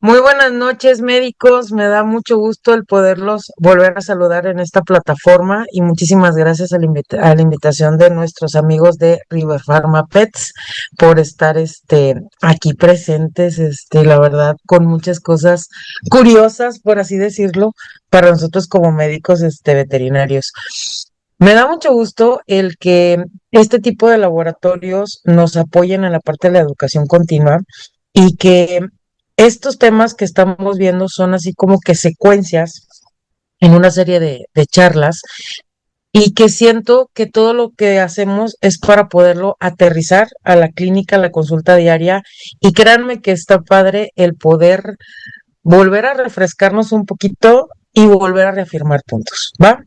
Muy buenas noches, médicos. Me da mucho gusto el poderlos volver a saludar en esta plataforma y muchísimas gracias a la invitación de nuestros amigos de River Pharma Pets por estar aquí presentes, la verdad, con muchas cosas curiosas, por así decirlo, para nosotros como médicos veterinarios. Me da mucho gusto el que este tipo de laboratorios nos apoyen en la parte de la educación continua y que estos temas que estamos viendo son así como que secuencias en una serie de charlas y que siento que todo lo que hacemos es para poderlo aterrizar a la clínica, a la consulta diaria y créanme que está padre el poder volver a refrescarnos un poquito y volver a reafirmar puntos, ¿va?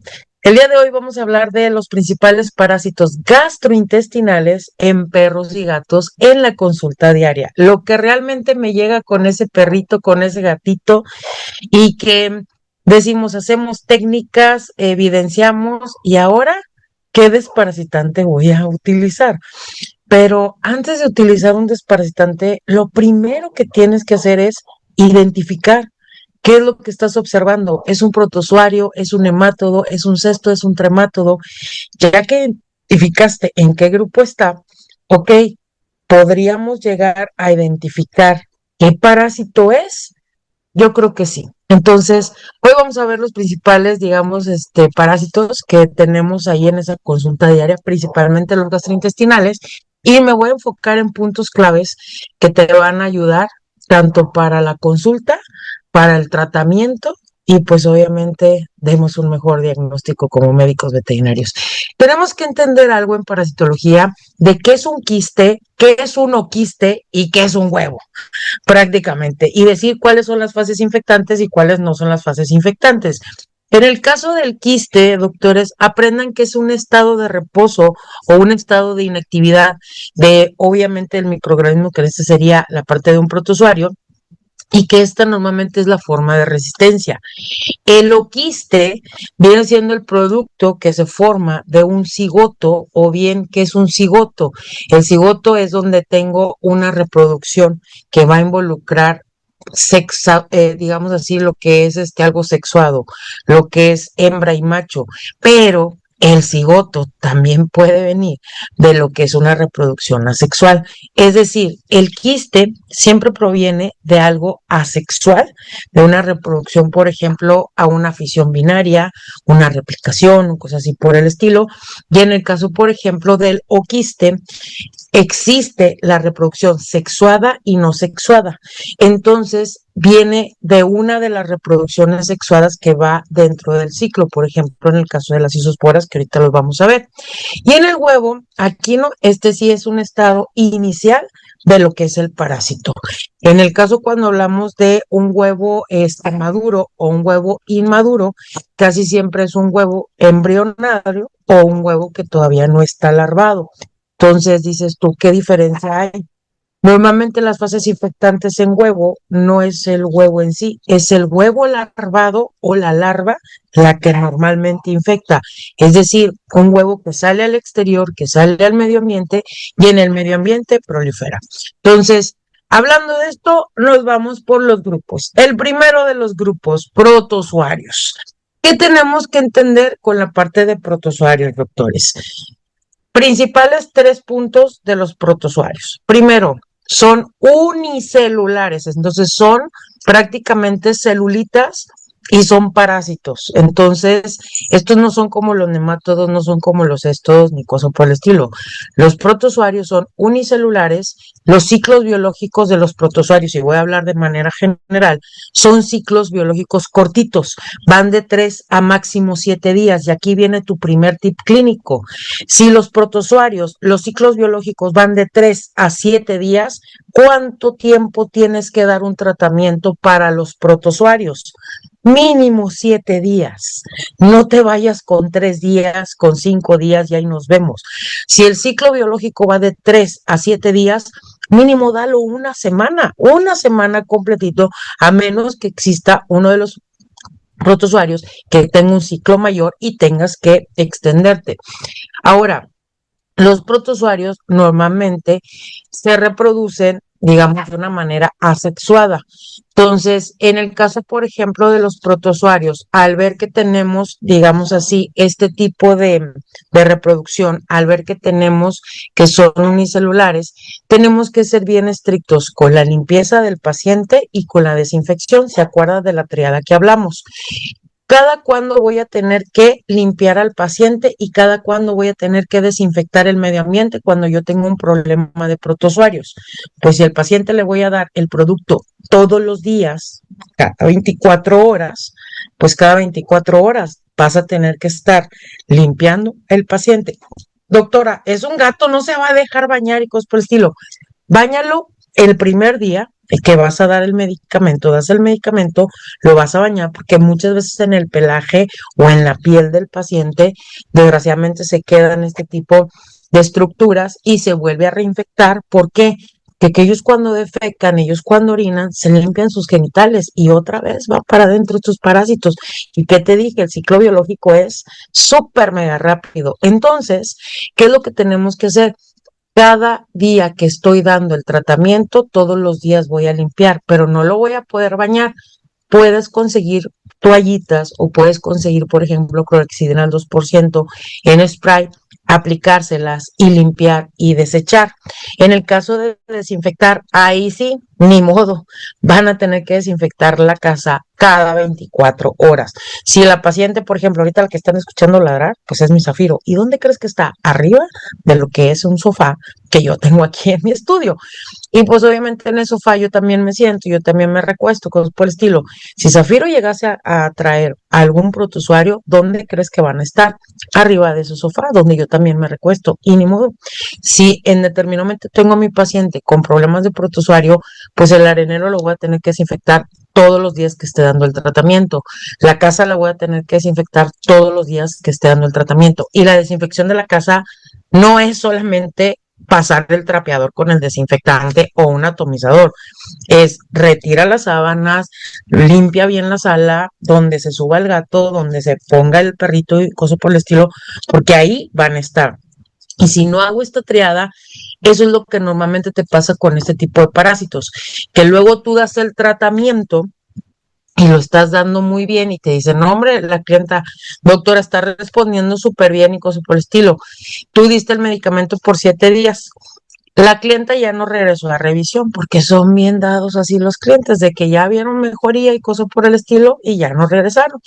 El día de hoy vamos a hablar de los principales parásitos gastrointestinales en perros y gatos en la consulta diaria. Lo que realmente me llega con ese perrito, con ese gatito y que decimos, hacemos técnicas, evidenciamos y ahora, ¿qué desparasitante voy a utilizar? Pero antes de utilizar un desparasitante, lo primero que tienes que hacer es identificar qué es lo que estás observando. ¿Es un protozoario? ¿Es un hemátodo? ¿Es un cesto? ¿Es un tremátodo? Ya que identificaste en qué grupo está, ok, podríamos llegar a identificar qué parásito es. Yo creo que sí. Entonces, hoy vamos a ver los principales, digamos, parásitos que tenemos ahí en esa consulta diaria, principalmente los gastrointestinales, y me voy a enfocar en puntos claves que te van a ayudar tanto para la consulta, para el tratamiento y pues obviamente demos un mejor diagnóstico como médicos veterinarios. Tenemos que entender algo en parasitología de qué es un quiste, qué es un oquiste y qué es un huevo prácticamente, y decir cuáles son las fases infectantes y cuáles no son las fases infectantes. En el caso del quiste, doctores, aprendan que es un estado de reposo o un estado de inactividad de, obviamente, el microorganismo, que en este sería la parte de un protozoario, y que esta normalmente es la forma de resistencia. El oquiste viene siendo el producto que se forma de un cigoto o bien que es un cigoto. El cigoto es donde tengo una reproducción que va a involucrar digamos así, lo que es algo sexuado, lo que es hembra y macho, pero el cigoto también puede venir de lo que es una reproducción asexual. Es decir, el quiste siempre proviene de algo asexual, de una reproducción, por ejemplo, a una fisión binaria, una replicación, cosas así por el estilo. Y en el caso, por ejemplo, del oquiste, existe la reproducción sexuada y no sexuada. Entonces, viene de una de las reproducciones sexuadas que va dentro del ciclo, por ejemplo, en el caso de las isosporas, que ahorita los vamos a ver. Y en el huevo, aquí no, sí es un estado inicial de lo que es el parásito. En el caso cuando hablamos de un huevo maduro o un huevo inmaduro, casi siempre es un huevo embrionario o un huevo que todavía no está larvado. Entonces dices tú, ¿qué diferencia hay? Normalmente las fases infectantes en huevo no es el huevo en sí, es el huevo larvado o la larva la que normalmente infecta. Es decir, un huevo que sale al exterior, que sale al medio ambiente y en el medio ambiente prolifera. Entonces, hablando de esto, nos vamos por los grupos. El primero de los grupos, protozoarios. ¿Qué tenemos que entender con la parte de protozoarios, doctores? Principales tres puntos de los protozoarios. Primero, son unicelulares, entonces son prácticamente celulitas y son parásitos. Entonces, estos no son como los nemátodos, no son como los estos, ni cosas por el estilo. Los protozoarios son unicelulares. Los ciclos biológicos de los protozoarios, y voy a hablar de manera general, son ciclos biológicos cortitos, van de 3 a máximo 7 días, y aquí viene tu primer tip clínico. Si los protozoarios, los ciclos biológicos van de 3 a 7 días, ¿cuánto tiempo tienes que dar un tratamiento para los protozoarios? Mínimo 7 días. No te vayas con 3 días, con 5 días y ahí nos vemos. Si el ciclo biológico va de 3 a 7 días, mínimo dalo una semana completito, a menos que exista uno de los protozoarios que tenga un ciclo mayor y tengas que extenderte. Ahora, los protozoarios normalmente se reproducen digamos, de una manera asexuada. Entonces, en el caso, por ejemplo, de los protozoarios, al ver que tenemos, digamos así, este tipo de reproducción, al ver que tenemos que son unicelulares, tenemos que ser bien estrictos con la limpieza del paciente y con la desinfección. ¿Se acuerda de la triada que hablamos? Cada cuándo voy a tener que limpiar al paciente y cada cuándo voy a tener que desinfectar el medio ambiente cuando yo tengo un problema de protozoarios. Pues si al paciente le voy a dar el producto todos los días, cada 24 horas, pues cada 24 horas vas a tener que estar limpiando el paciente. Doctora, es un gato, no se va a dejar bañar y cosas por el estilo. Báñalo el primer día que vas a dar el medicamento, das el medicamento, lo vas a bañar porque muchas veces en el pelaje o en la piel del paciente, desgraciadamente se quedan este tipo de estructuras y se vuelve a reinfectar. ¿Por qué? Que ellos cuando defecan, ellos cuando orinan, se limpian sus genitales y otra vez va para adentro estos parásitos. ¿Y qué te dije? El ciclo biológico es súper mega rápido. Entonces, ¿qué es lo que tenemos que hacer? Cada día que estoy dando el tratamiento, todos los días voy a limpiar, pero no lo voy a poder bañar. Puedes conseguir toallitas o puedes conseguir, por ejemplo, clorhexidina al 2% en spray, aplicárselas y limpiar y desechar. En el caso de desinfectar, ahí sí, ni modo, van a tener que desinfectar la casa cada 24 horas. Si la paciente, por ejemplo, ahorita la que están escuchando ladrar, pues es mi Zafiro. ¿Y dónde crees que está? Arriba de lo que es un sofá que yo tengo aquí en mi estudio. Y pues obviamente en el sofá yo también me siento, yo también me recuesto, cosas por el estilo. Si Zafiro llegase a traer algún protozoario, ¿dónde crees que van a estar? Arriba de su sofá, donde yo también me recuesto. Y ni modo. Si en determinado momento tengo a mi paciente con problemas de protozoario, pues el arenero lo voy a tener que desinfectar todos los días que esté dando el tratamiento. La casa la voy a tener que desinfectar todos los días que esté dando el tratamiento. Y la desinfección de la casa no es solamente pasar el trapeador con el desinfectante o un atomizador, es retira las sábanas, limpia bien la sala, donde se suba el gato, donde se ponga el perrito y cosas por el estilo, porque ahí van a estar. Y si no hago esta triada, eso es lo que normalmente te pasa con este tipo de parásitos, que luego tú das el tratamiento y lo estás dando muy bien y te dicen, no, hombre, la clienta, doctora, está respondiendo súper bien y cosas por el estilo. Tú diste el medicamento por 7 días. La clienta ya no regresó a revisión porque son bien dados así los clientes, de que ya vieron mejoría y cosas por el estilo y ya no regresaron.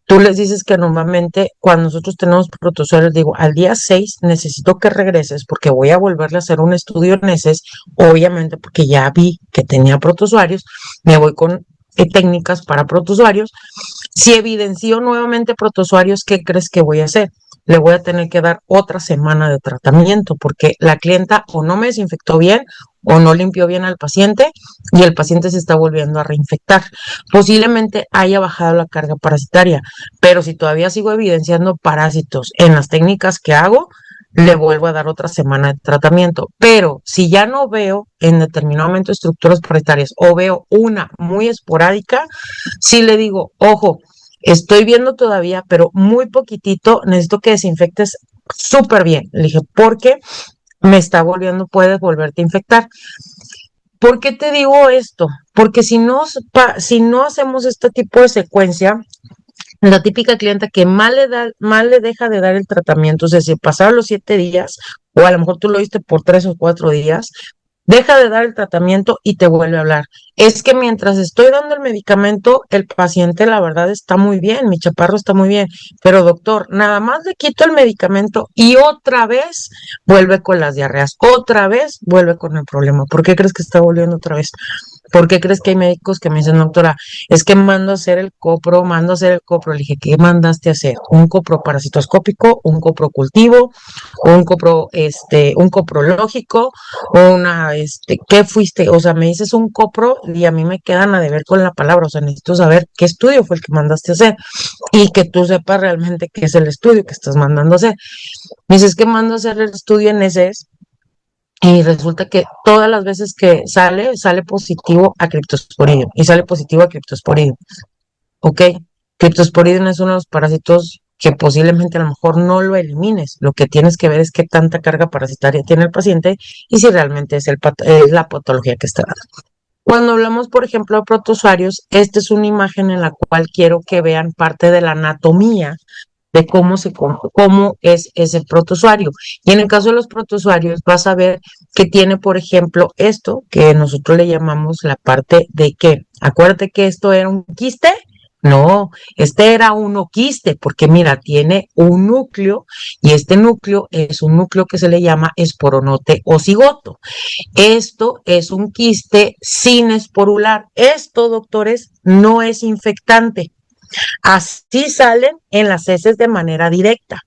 Tú les dices que normalmente cuando nosotros tenemos protozoarios, digo, al día 6 necesito que regreses porque voy a volverle a hacer un estudio en heces, obviamente porque ya vi que tenía protozoarios, me voy con técnicas para protozoarios. Si evidencio nuevamente protozoarios, ¿qué crees que voy a hacer? Le voy a tener que dar otra semana de tratamiento porque la clienta o no me desinfectó bien o no limpió bien al paciente y el paciente se está volviendo a reinfectar. Posiblemente haya bajado la carga parasitaria, pero si todavía sigo evidenciando parásitos en las técnicas que hago, le vuelvo a dar otra semana de tratamiento. Pero si ya no veo en determinado momento estructuras parasitarias o veo una muy esporádica, sí le digo, ojo, estoy viendo todavía, pero muy poquitito, necesito que desinfectes súper bien. Le dije, porque me está volviendo, puedes volverte a infectar. ¿Por qué te digo esto? Porque si no hacemos este tipo de secuencia, la típica clienta que mal le deja de dar el tratamiento, o sea, si pasaron los 7 días, o a lo mejor tú lo viste por 3 o 4 días, deja de dar el tratamiento y te vuelve a hablar. Es que mientras estoy dando el medicamento, el paciente la verdad está muy bien, mi chaparro está muy bien, pero doctor, nada más le quito el medicamento y otra vez vuelve con las diarreas, otra vez vuelve con el problema. ¿Por qué crees que está volviendo otra vez? ¿Por qué crees que hay médicos que me dicen, doctora, es que mando a hacer el copro, mando a hacer el copro? Le dije, ¿qué mandaste a hacer? ¿Un copro parasitoscópico, un copro cultivo, un coprológico, ¿qué fuiste? O sea, me dices un copro y a mí me quedan a deber con la palabra, o sea, necesito saber qué estudio fue el que mandaste a hacer y que tú sepas realmente qué es el estudio que estás mandando a hacer. Me dices que mando a hacer el estudio en ese y resulta que todas las veces que sale positivo a criptosporidium y sale positivo a criptosporidium. ¿Ok? Criptosporidium es uno de los parásitos que posiblemente a lo mejor no lo elimines. Lo que tienes que ver es qué tanta carga parasitaria tiene el paciente y si realmente es la patología que está dando. Cuando hablamos, por ejemplo, de protozoarios, esta es una imagen en la cual quiero que vean parte de la anatomía de cómo es ese protozoario. Y en el caso de los protozoarios, vas a ver que tiene, por ejemplo, esto que nosotros le llamamos la parte de que, acuérdate que esto era un quiste. No, este era un oquiste, porque mira, tiene un núcleo y este núcleo es un núcleo que se le llama esporonote o cigoto. Esto es un quiste sin esporular. Esto, doctores, no es infectante. Así salen en las heces de manera directa.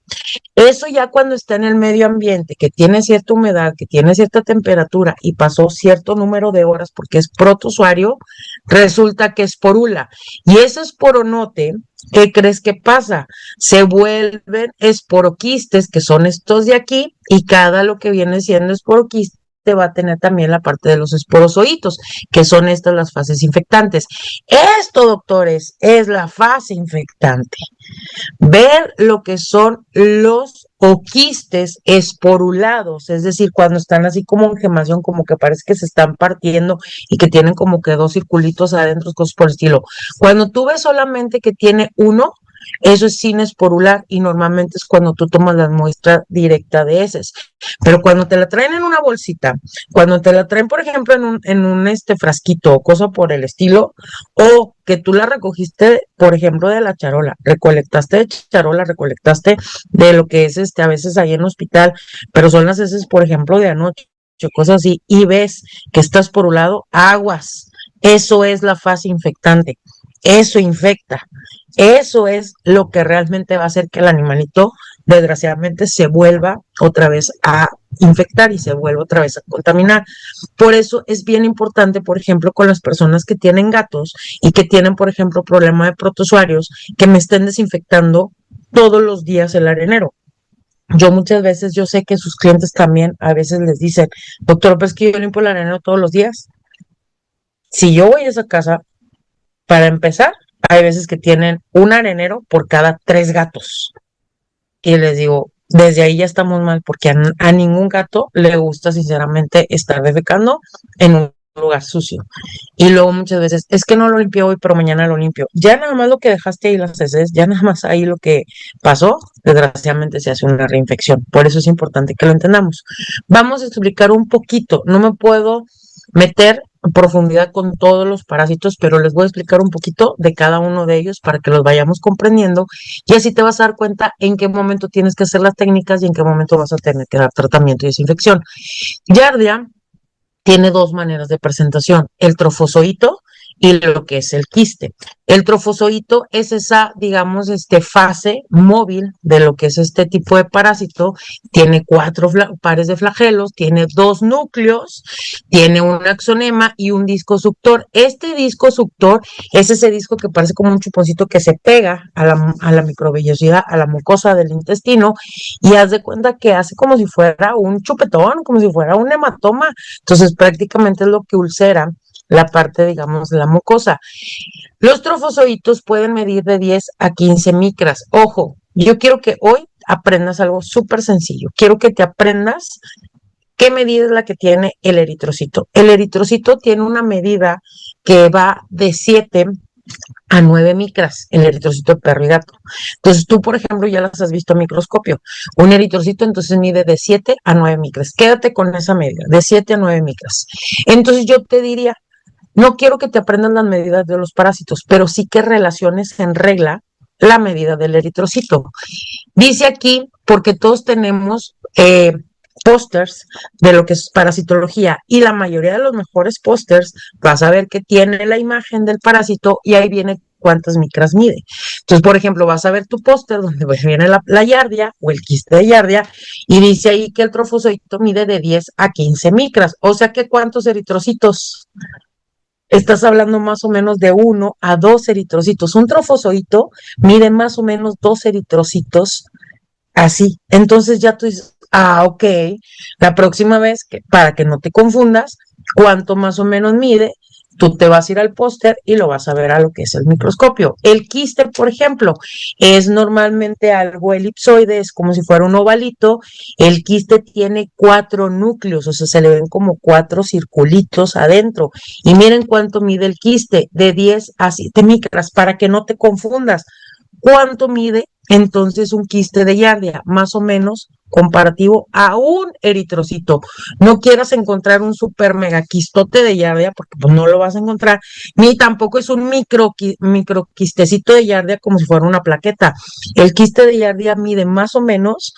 Eso ya cuando está en el medio ambiente, que tiene cierta humedad, que tiene cierta temperatura y pasó cierto número de horas porque es protozoario, resulta que esporula. Y ese esporonote, ¿qué crees que pasa? Se vuelven esporoquistes, que son estos de aquí, y cada lo que viene siendo esporoquiste va a tener también la parte de los esporozoitos, que son estas las fases infectantes. Esto, doctores, es la fase infectante. Ver lo que son los oquistes esporulados, es decir, cuando están así como en gemación, como que parece que se están partiendo y que tienen como que dos circulitos adentro, cosas por el estilo. Cuando tú ves solamente que tiene uno, eso es sin esporular y normalmente es cuando tú tomas la muestra directa de heces. Pero cuando te la traen en una bolsita, cuando te la traen, por ejemplo, en un frasquito o cosa por el estilo, o que tú la recogiste, por ejemplo, de la charola, recolectaste de charola, recolectaste de lo que es a veces ahí en el hospital, pero son las heces, por ejemplo, de anoche, cosas así, y ves que estás por un lado, aguas. Eso es la fase infectante. Eso infecta. Eso es lo que realmente va a hacer que el animalito, desgraciadamente, se vuelva otra vez a infectar y se vuelva otra vez a contaminar. Por eso es bien importante, por ejemplo, con las personas que tienen gatos y que tienen, por ejemplo, problema de protozoarios, que me estén desinfectando todos los días el arenero. Yo muchas veces, yo sé que sus clientes también a veces les dicen, doctor, pues que yo limpio el arenero todos los días. Si yo voy a esa casa, para empezar, hay veces que tienen un arenero por cada 3 gatos. Y les digo, desde ahí ya estamos mal, porque a ningún gato le gusta, sinceramente, estar defecando en un lugar sucio. Y luego muchas veces, es que no lo limpio hoy, pero mañana lo limpio. Ya nada más lo que dejaste ahí las heces, ya nada más ahí lo que pasó, desgraciadamente se hace una reinfección. Por eso es importante que lo entendamos. Vamos a explicar un poquito, no me puedo meter en profundidad con todos los parásitos, pero les voy a explicar un poquito de cada uno de ellos para que los vayamos comprendiendo y así te vas a dar cuenta en qué momento tienes que hacer las técnicas y en qué momento vas a tener que dar tratamiento y desinfección. Giardia tiene dos maneras de presentación, el trofozoito y lo que es el quiste. El trofozoito es esa, digamos, fase móvil de lo que es este tipo de parásito. Tiene 4 pares de flagelos, tiene 2 núcleos, tiene un axonema y un disco suctor. Este disco suctor es ese disco que parece como un chuponcito que se pega a la microvellosidad, a la mucosa del intestino y haz de cuenta que hace como si fuera un chupetón, como si fuera un hematoma. Entonces prácticamente es lo que ulcera la parte, digamos, de la mucosa. Los trofozoitos pueden medir de 10 a 15 micras. Ojo, yo quiero que hoy aprendas algo súper sencillo. Quiero que te aprendas qué medida es la que tiene el eritrocito. El eritrocito tiene una medida que va de 7 a 9 micras, el eritrocito de perro y gato. Entonces tú, por ejemplo, ya las has visto a microscopio. Un eritrocito entonces mide de 7 a 9 micras. Quédate con esa medida, de 7 a 9 micras. Entonces yo te diría, no quiero que te aprendan las medidas de los parásitos, pero sí que relaciones en regla la medida del eritrocito. Dice aquí, porque todos tenemos pósters de lo que es parasitología y la mayoría de los mejores pósters vas a ver que tiene la imagen del parásito y ahí viene cuántas micras mide. Entonces, por ejemplo, vas a ver tu póster donde viene la Giardia o el quiste de Giardia y dice ahí que el trofozoito mide de 10 a 15 micras. O sea que ¿cuántos eritrocitos? Estás hablando más o menos de 1 a 2 eritrocitos. Un trofozoito mide más o menos 2 eritrocitos así. Entonces ya tú dices, ok, la próxima vez, para que no te confundas, cuánto más o menos mide tú te vas a ir al póster y lo vas a ver a lo que es el microscopio. El quiste, por ejemplo, es normalmente algo elipsoide, es como si fuera un ovalito. El quiste tiene 4 núcleos, o sea, se le ven como 4 circulitos adentro. Y miren cuánto mide el quiste, de 10 a 7 micras, para que no te confundas. ¿Cuánto mide entonces un quiste de Giardia? Más o menos comparativo a un eritrocito. No quieras encontrar un super mega quistote de Giardia porque pues no lo vas a encontrar, ni tampoco es un micro quistecito de Giardia como si fuera una plaqueta. El quiste de Giardia mide más o menos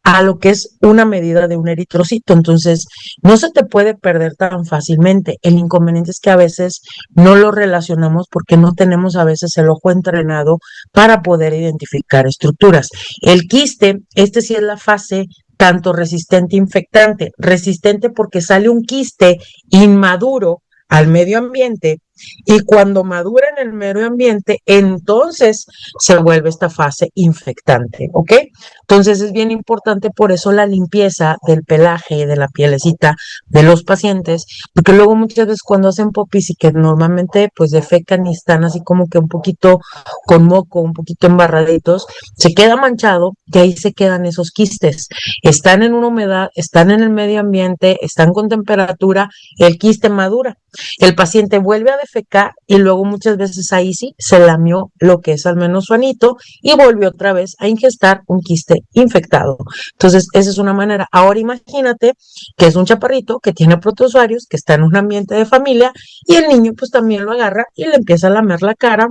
a lo que es una medida de un eritrocito. Entonces, no se te puede perder tan fácilmente. El inconveniente es que a veces no lo relacionamos porque no tenemos a veces el ojo entrenado para poder identificar estructuras. El quiste, este sí es la fase tanto resistente e infectante. Resistente porque sale un quiste inmaduro al medio ambiente y cuando madura en el medio ambiente, entonces se vuelve esta fase infectante, ¿ok? Entonces es bien importante por eso la limpieza del pelaje, de la pielecita de los pacientes, porque luego muchas veces cuando hacen popis y que normalmente pues defecan y están así como que un poquito con moco, un poquito embarraditos, se queda manchado y ahí se quedan esos quistes. Están en una humedad, están en el medio ambiente, están con temperatura, el quiste madura. El paciente vuelve a defecar y luego muchas veces ahí sí se lamió lo que es al menos su anito y volvió otra vez a ingestar un quiste infectado. Entonces, esa es una manera. Ahora imagínate que es un chaparrito que tiene protozoarios, que está en un ambiente de familia y el niño pues también lo agarra y le empieza a lamer la cara,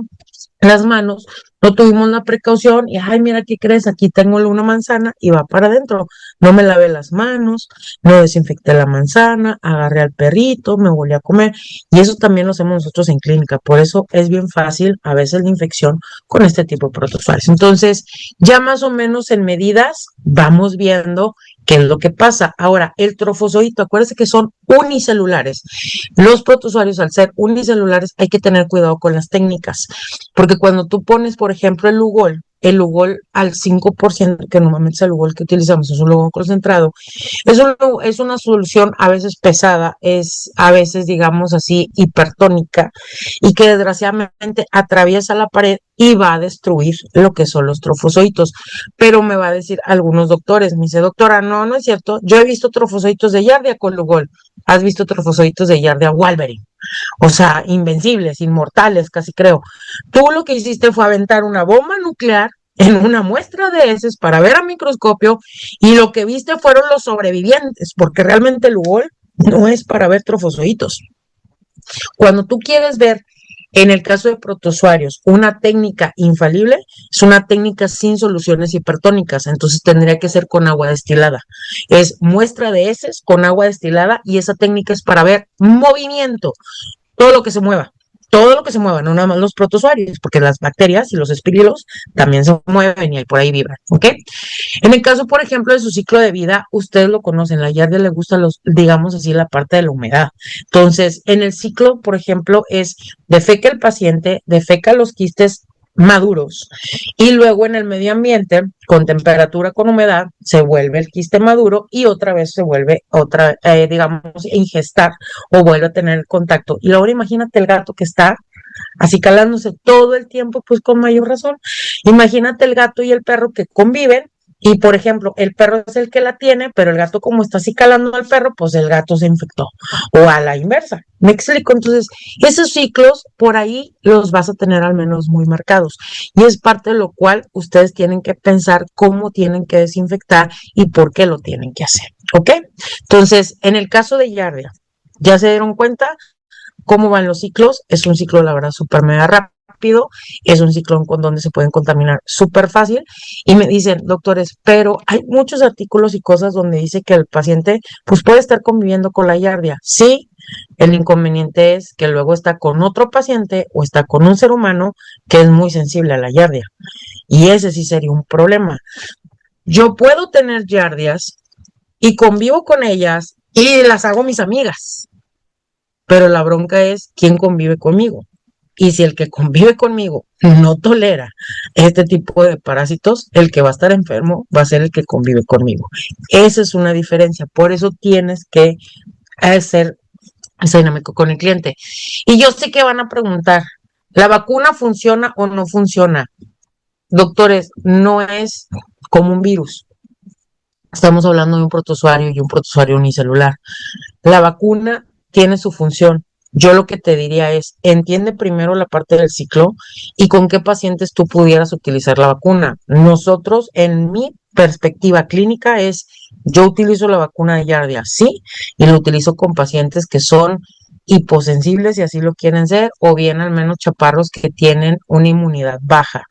las manos, no tuvimos la precaución y, ay, mira, ¿qué crees? Aquí tengo una manzana y va para adentro. No me lavé las manos, no desinfecté la manzana, agarré al perrito, me volví a comer. Y eso también lo hacemos nosotros en clínica. Por eso es bien fácil a veces la infección con este tipo de protozoarios. Entonces, ya más o menos en medidas vamos viendo qué es lo que pasa. Ahora, el trofozoito, acuérdense que son unicelulares. Los protozoarios, al ser unicelulares, hay que tener cuidado con las técnicas. Porque cuando tú pones, por ejemplo, el Lugol al 5%, que normalmente es el Lugol que utilizamos, es un Lugol concentrado, es una solución a veces pesada, es a veces, digamos así, hipertónica, y que desgraciadamente atraviesa la pared y va a destruir lo que son los trofozoitos. Pero me va a decir algunos doctores, me dice, doctora, no, no es cierto, yo he visto trofozoitos de Giardia con Lugol, has visto trofozoitos de Giardia Wolverine, o sea, invencibles, inmortales, casi creo. Tú lo que hiciste fue aventar una bomba nuclear en una muestra de heces para ver a microscopio y lo que viste fueron los sobrevivientes, porque realmente el UOL no es para ver trofozoitos. Cuando tú quieres ver, en el caso de protozoarios, una técnica infalible, es una técnica sin soluciones hipertónicas, entonces tendría que ser con agua destilada. Es muestra de heces con agua destilada y esa técnica es para ver movimiento, todo lo que se mueva. Todo lo que se mueva, no nada más los protozoarios, porque las bacterias y los espirilos también se mueven y por ahí vibran, ¿ok? En el caso, por ejemplo, de su ciclo de vida, ustedes lo conocen, la Giardia le gusta digamos así, la parte de la humedad. Entonces, en el ciclo, por ejemplo, es defeca el paciente, defeca los quistes maduros y luego en el medio ambiente con temperatura con humedad se vuelve el quiste maduro y otra vez se vuelve digamos ingestar o vuelve a tener contacto y ahora imagínate el gato que está así calándose todo el tiempo, pues con mayor razón. Imagínate el gato y el perro que conviven y, por ejemplo, el perro es el que la tiene, pero el gato como está así calando al perro, pues el gato se infectó. O a la inversa. ¿Me explico? Entonces, esos ciclos por ahí los vas a tener al menos muy marcados. Y es parte de lo cual ustedes tienen que pensar cómo tienen que desinfectar y por qué lo tienen que hacer. ¿Ok? Entonces, en el caso de Giardia, ¿ya se dieron cuenta cómo van los ciclos? Es un ciclo, la verdad, súper mega rápido, es un ciclo con donde se pueden contaminar súper fácil. Y me dicen, doctores, pero hay muchos artículos y cosas donde dice que el paciente pues puede estar conviviendo con la Giardia. Sí, el inconveniente es que luego está con otro paciente o está con un ser humano que es muy sensible a la Giardia. Y ese sí sería un problema. Yo puedo tener Giardias y convivo con ellas y las hago mis amigas, pero la bronca es quién convive conmigo. Y si el que convive conmigo no tolera este tipo de parásitos, el que va a estar enfermo va a ser el que convive conmigo. Esa es una diferencia. Por eso tienes que hacer esa dinámica con el cliente. Y yo sé que van a preguntar, ¿la vacuna funciona o no funciona? Doctores, no es como un virus. Estamos hablando de un protozoario y un protozoario unicelular. La vacuna tiene su función. Yo lo que te diría es, entiende primero la parte del ciclo y con qué pacientes tú pudieras utilizar la vacuna. Nosotros, en mi perspectiva clínica, yo utilizo la vacuna de Yardia, sí, y lo utilizo con pacientes que son hiposensibles, si así lo quieren ser, o bien al menos chaparros que tienen una inmunidad baja,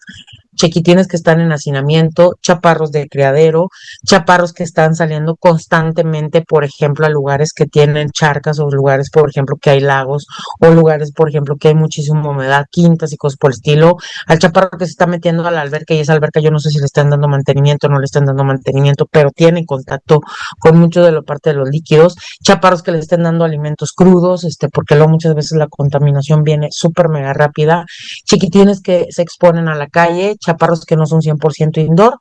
chiquitines que están en hacinamiento, chaparros de criadero, chaparros que están saliendo constantemente, por ejemplo, a lugares que tienen charcas o lugares, por ejemplo, que hay lagos o lugares, por ejemplo, que hay muchísima humedad, quintas y cosas por el estilo, al chaparro que se está metiendo a la alberca y esa alberca yo no sé si le están dando mantenimiento o no le están dando mantenimiento, pero tiene contacto con mucho de la parte de los líquidos, chaparros que le estén dando alimentos crudos, porque luego muchas veces la contaminación viene súper mega rápida, chiquitines que se exponen a la calle, chaparros que no son 100% indoor,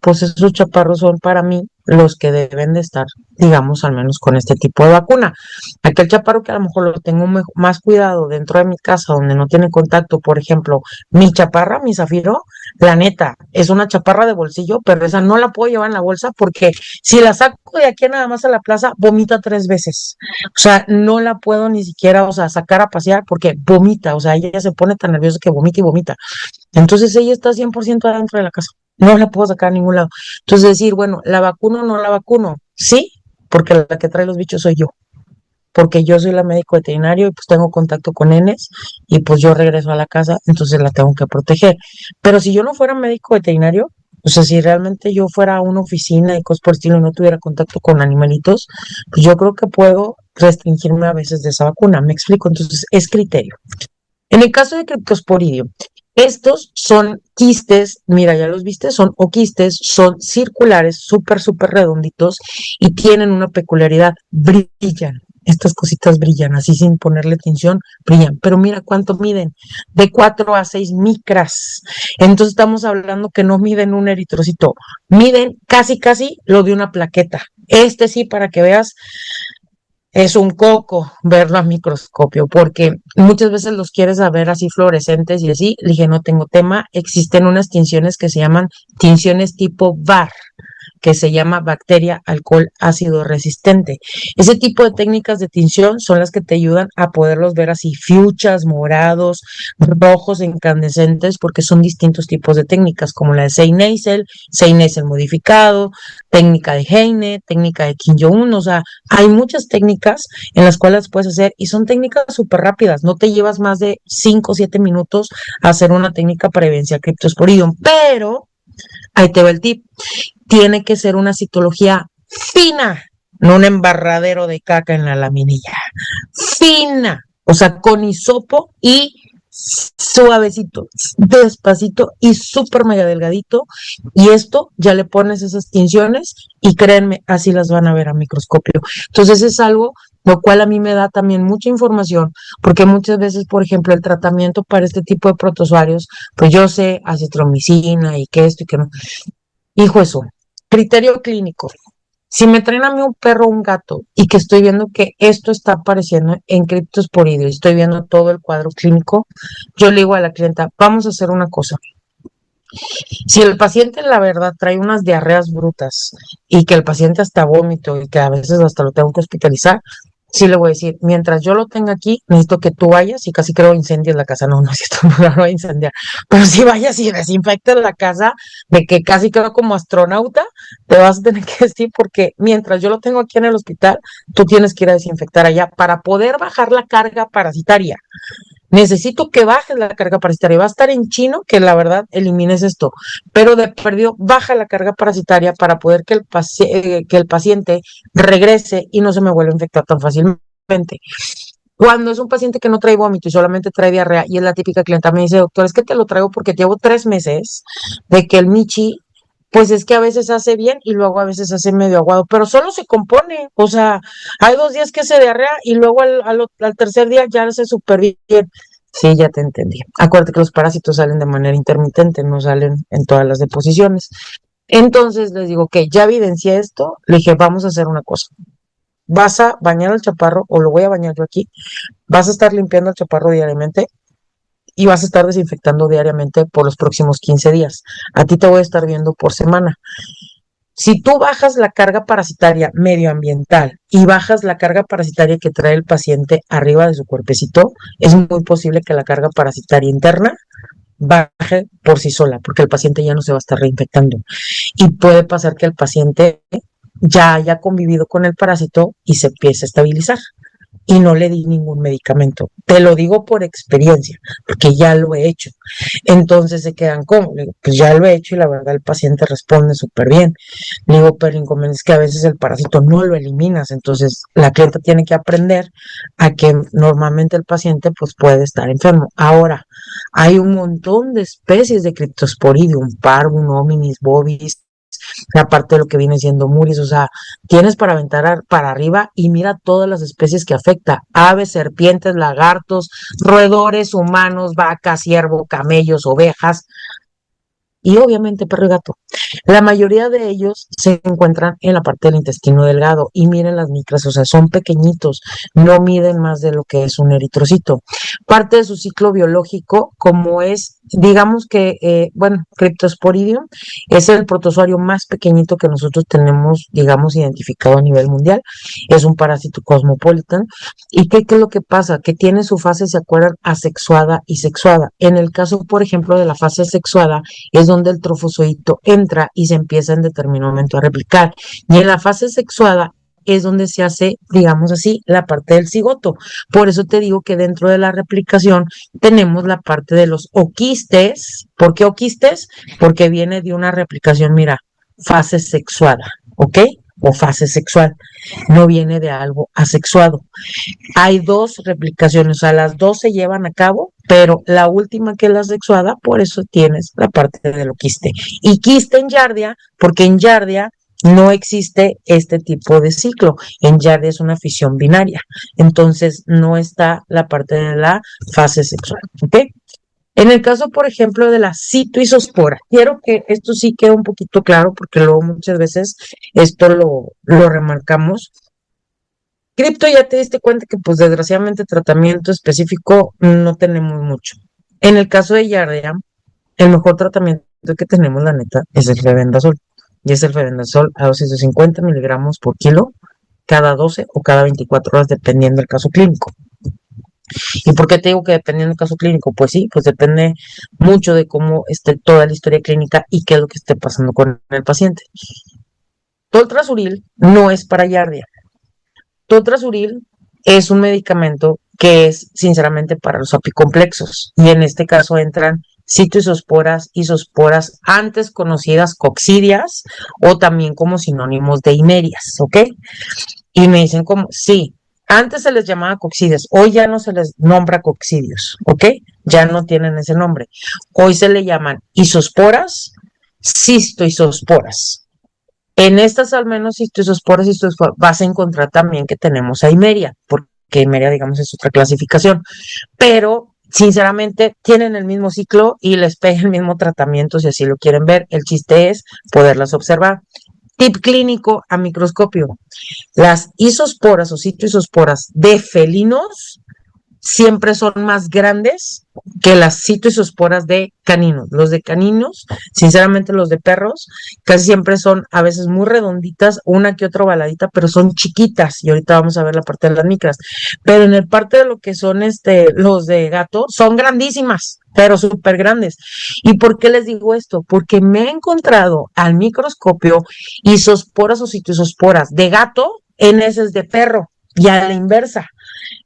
pues esos chaparros son para mí los que deben de estar, digamos, al menos con este tipo de vacuna. Aquel chaparro que a lo mejor lo tengo más cuidado dentro de mi casa, donde no tiene contacto, por ejemplo, mi chaparra, mi zafiro, la neta, es una chaparra de bolsillo, pero esa no la puedo llevar en la bolsa porque si la saco de aquí nada más a la plaza, vomita 3 veces. O sea, no la puedo ni siquiera, o sea, sacar a pasear porque vomita, o sea, ella se pone tan nerviosa que vomita y vomita. Entonces ella está 100% adentro de la casa. No la puedo sacar a ningún lado. Entonces decir, bueno, ¿la vacuno o no la vacuno? Sí, porque la que trae los bichos soy yo. Porque yo soy la médico veterinario y pues tengo contacto con nenes y pues yo regreso a la casa, entonces la tengo que proteger. Pero si yo no fuera médico veterinario, o sea, si realmente yo fuera a una oficina y cosas por el estilo y no tuviera contacto con animalitos, pues yo creo que puedo restringirme a veces de esa vacuna. Me explico, entonces es criterio. En el caso de Cryptosporidium, estos son quistes, mira, ya los viste, son oquistes, son circulares, súper, súper redonditos y tienen una peculiaridad, brillan. Estas cositas brillan, así sin ponerle tensión, brillan. Pero mira cuánto miden, de 4 a 6 micras. Entonces estamos hablando que no miden un eritrocito, miden casi, casi lo de una plaqueta. Sí, para que veas, es un coco verlo a microscopio, porque muchas veces los quieres ver así fluorescentes y así. Le dije, no tengo tema. Existen unas tinciones que se llaman tinciones tipo VAR, que se llama bacteria alcohol ácido resistente. Ese tipo de técnicas de tinción son las que te ayudan a poderlos ver así, fuchsias, morados, rojos, incandescentes, porque son distintos tipos de técnicas, como la de Sei Nasal modificado, técnica de Heine, técnica de Kim Jong-un, o sea, hay muchas técnicas en las cuales puedes hacer y son técnicas súper rápidas, no te llevas más de 5 o 7 minutos a hacer una técnica para evidenciar Cryptosporidium, pero ahí te va el tip, tiene que ser una citología fina, no un embarradero de caca en la laminilla, fina, o sea, con hisopo y suavecito, despacito y súper mega delgadito. Y esto ya le pones esas tinciones y créanme, así las van a ver a microscopio. Entonces es algo lo cual a mí me da también mucha información, porque muchas veces, por ejemplo, el tratamiento para este tipo de protozoarios, pues yo sé acitromicina y que esto y que no. Hijo eso, criterio clínico. Si me traen a mí un perro o un gato y que estoy viendo que esto está apareciendo en criptosporidio y estoy viendo todo el cuadro clínico, yo le digo a la clienta, vamos a hacer una cosa. Si el paciente, la verdad, trae unas diarreas brutas y que el paciente hasta vómito y que a veces hasta lo tengo que hospitalizar, sí le voy a decir, mientras yo lo tenga aquí, necesito que tú vayas y casi creo incendies la casa. No, no es cierto, no la voy a incendiar. Pero si vayas y desinfectes la casa, de que casi creo como astronauta, te vas a tener que decir, porque mientras yo lo tengo aquí en el hospital, tú tienes que ir a desinfectar allá para poder bajar la carga parasitaria. Necesito que bajes la carga parasitaria. Va a estar en chino que la verdad elimines esto, pero de perdido baja la carga parasitaria para poder que el paciente regrese y no se me vuelva a infectar tan fácilmente. Cuando es un paciente que no trae vómito y solamente trae diarrea, y es la típica clienta, me dice, doctor, es que te lo traigo porque llevo 3 meses de que el michi, pues es que a veces hace bien y luego a veces hace medio aguado, pero solo se compone, o sea, hay 2 días que hace diarrea y luego al tercer día ya hace súper bien. Sí, ya te entendí. Acuérdate que los parásitos salen de manera intermitente, no salen en todas las deposiciones. Entonces les digo, que ya evidencié esto, le dije, vamos a hacer una cosa. vas a bañar al chaparro, o lo voy a bañar yo aquí, vas a estar limpiando al chaparro diariamente y vas a estar desinfectando diariamente por los próximos 15 días. A ti te voy a estar viendo por semana. Si tú bajas la carga parasitaria medioambiental y bajas la carga parasitaria que trae el paciente arriba de su cuerpecito, es muy posible que la carga parasitaria interna baje por sí sola, porque el paciente ya no se va a estar reinfectando. Y puede pasar que el paciente ya haya convivido con el parásito y se empiece a estabilizar. Y no le di ningún medicamento. Te lo digo por experiencia, porque ya lo he hecho. Entonces se quedan como, pues ya lo he hecho y la verdad el paciente responde súper bien. Le digo, pero el inconveniente es que a veces el parásito no lo eliminas, entonces la clienta tiene que aprender a que normalmente el paciente pues puede estar enfermo. Ahora, hay un montón de especies de Cryptosporidium, Parvum, Hominis, Bovis, aparte de lo que viene siendo Muris, o sea, tienes para aventar para arriba y mira todas las especies que afecta: aves, serpientes, lagartos, roedores, humanos, vacas, ciervo, camellos, ovejas y obviamente perro y gato. La mayoría de ellos se encuentran en la parte del intestino delgado y miren las micras, o sea, son pequeñitos, no miden más de lo que es un eritrocito. Parte de su ciclo biológico, como es, digamos que, bueno, Cryptosporidium es el protozoario más pequeñito que nosotros tenemos, digamos, identificado a nivel mundial. Es un parásito cosmopolitan. ¿Y qué es lo que pasa? Que tiene su fase, ¿se acuerdan? Asexuada y sexuada. En el caso, por ejemplo, de la fase sexuada, es donde el trofozoito entra y se empieza en determinado momento a replicar. Y en la fase sexuada es donde se hace, digamos así, la parte del cigoto. Por eso te digo que dentro de la replicación tenemos la parte de los oquistes. ¿Por qué oquistes? Porque viene de una replicación, mira, fase sexuada, ¿ok? O fase sexual, no viene de algo asexuado. Hay dos replicaciones, o sea, las dos se llevan a cabo, pero la última que es la sexuada, por eso tienes la parte de lo quiste. Y quiste en Giardia, porque en Giardia no existe este tipo de ciclo. En Giardia es una fisión binaria, entonces no está la parte de la fase sexual, ¿ok? En el caso, por ejemplo, de la citoisospora, quiero que esto sí quede un poquito claro, porque luego muchas veces esto lo remarcamos. Cripto, ya te diste cuenta que pues desgraciadamente tratamiento específico no tenemos mucho. En el caso de Yardia, el mejor tratamiento que tenemos, la neta, es el Rebendazol. Y es el Rebendazol a dosis de 50 miligramos por kilo cada 12 o cada 24 horas, dependiendo del caso clínico. ¿Y por qué te digo que dependiendo del caso clínico? Pues sí, pues depende mucho de cómo esté toda la historia clínica y qué es lo que esté pasando con el paciente. Toltrasuril no es para Yardia. Toltrasuril es un medicamento que es sinceramente para los apicomplexos y en este caso entran citoisosporas, isosporas, antes conocidas coccidias o también como sinónimos de himerias, ¿ok? Y me dicen como, sí, antes se les llamaba coccidias, hoy ya no se les nombra coccidios, ¿ok? Ya no tienen ese nombre. Hoy se le llaman isosporas, cistoisosporas. En estas al menos cistosporas vas a encontrar también que tenemos a Imeria, porque Imeria, digamos, es otra clasificación, pero sinceramente tienen el mismo ciclo y les pega el mismo tratamiento si así lo quieren ver. El chiste es poderlas observar. Tip clínico a microscopio. Las isosporas o citoisosporas de felinos siempre son más grandes que las citoisosporas de caninos. Los de caninos, sinceramente los de perros, casi siempre son a veces muy redonditas, una que otra ovaladita, pero son chiquitas. Y ahorita vamos a ver la parte de las micras. Pero en el parte de lo que son los de gato, son grandísimas, pero súper grandes. ¿Y por qué les digo esto? Porque me he encontrado al microscopio isosporas o citoisosporas de gato en heces de perro y a la inversa.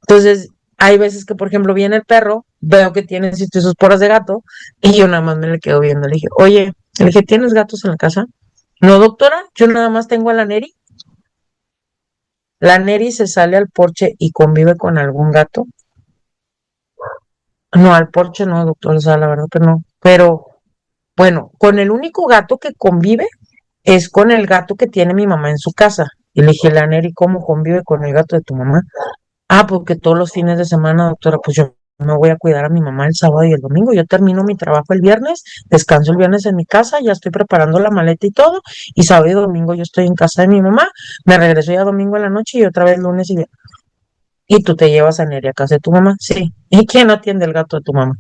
Entonces, hay veces que, por ejemplo, viene el perro, veo que tiene citoisosporas de gato y yo nada más me le quedo viendo. Le dije, oye, le dije, ¿tienes gatos en la casa? No, doctora, yo nada más tengo a la Neri. La Neri se sale al porche y convive con algún gato. No, al porche no, doctora, o sea, la verdad que no. Pero bueno, con el único gato que convive es con el gato que tiene mi mamá en su casa. Y le dije, la Neri, ¿cómo convive con el gato de tu mamá? Ah, porque todos los fines de semana, doctora, pues yo me voy a cuidar a mi mamá el sábado y el domingo. Yo termino mi trabajo el viernes, descanso el viernes en mi casa, ya estoy preparando la maleta y todo, y sábado y domingo yo estoy en casa de mi mamá, me regreso ya domingo en la noche y otra vez lunes y viernes. Y tú te llevas a Neri a casa de tu mamá, sí. ¿Y quién atiende el gato de tu mamá?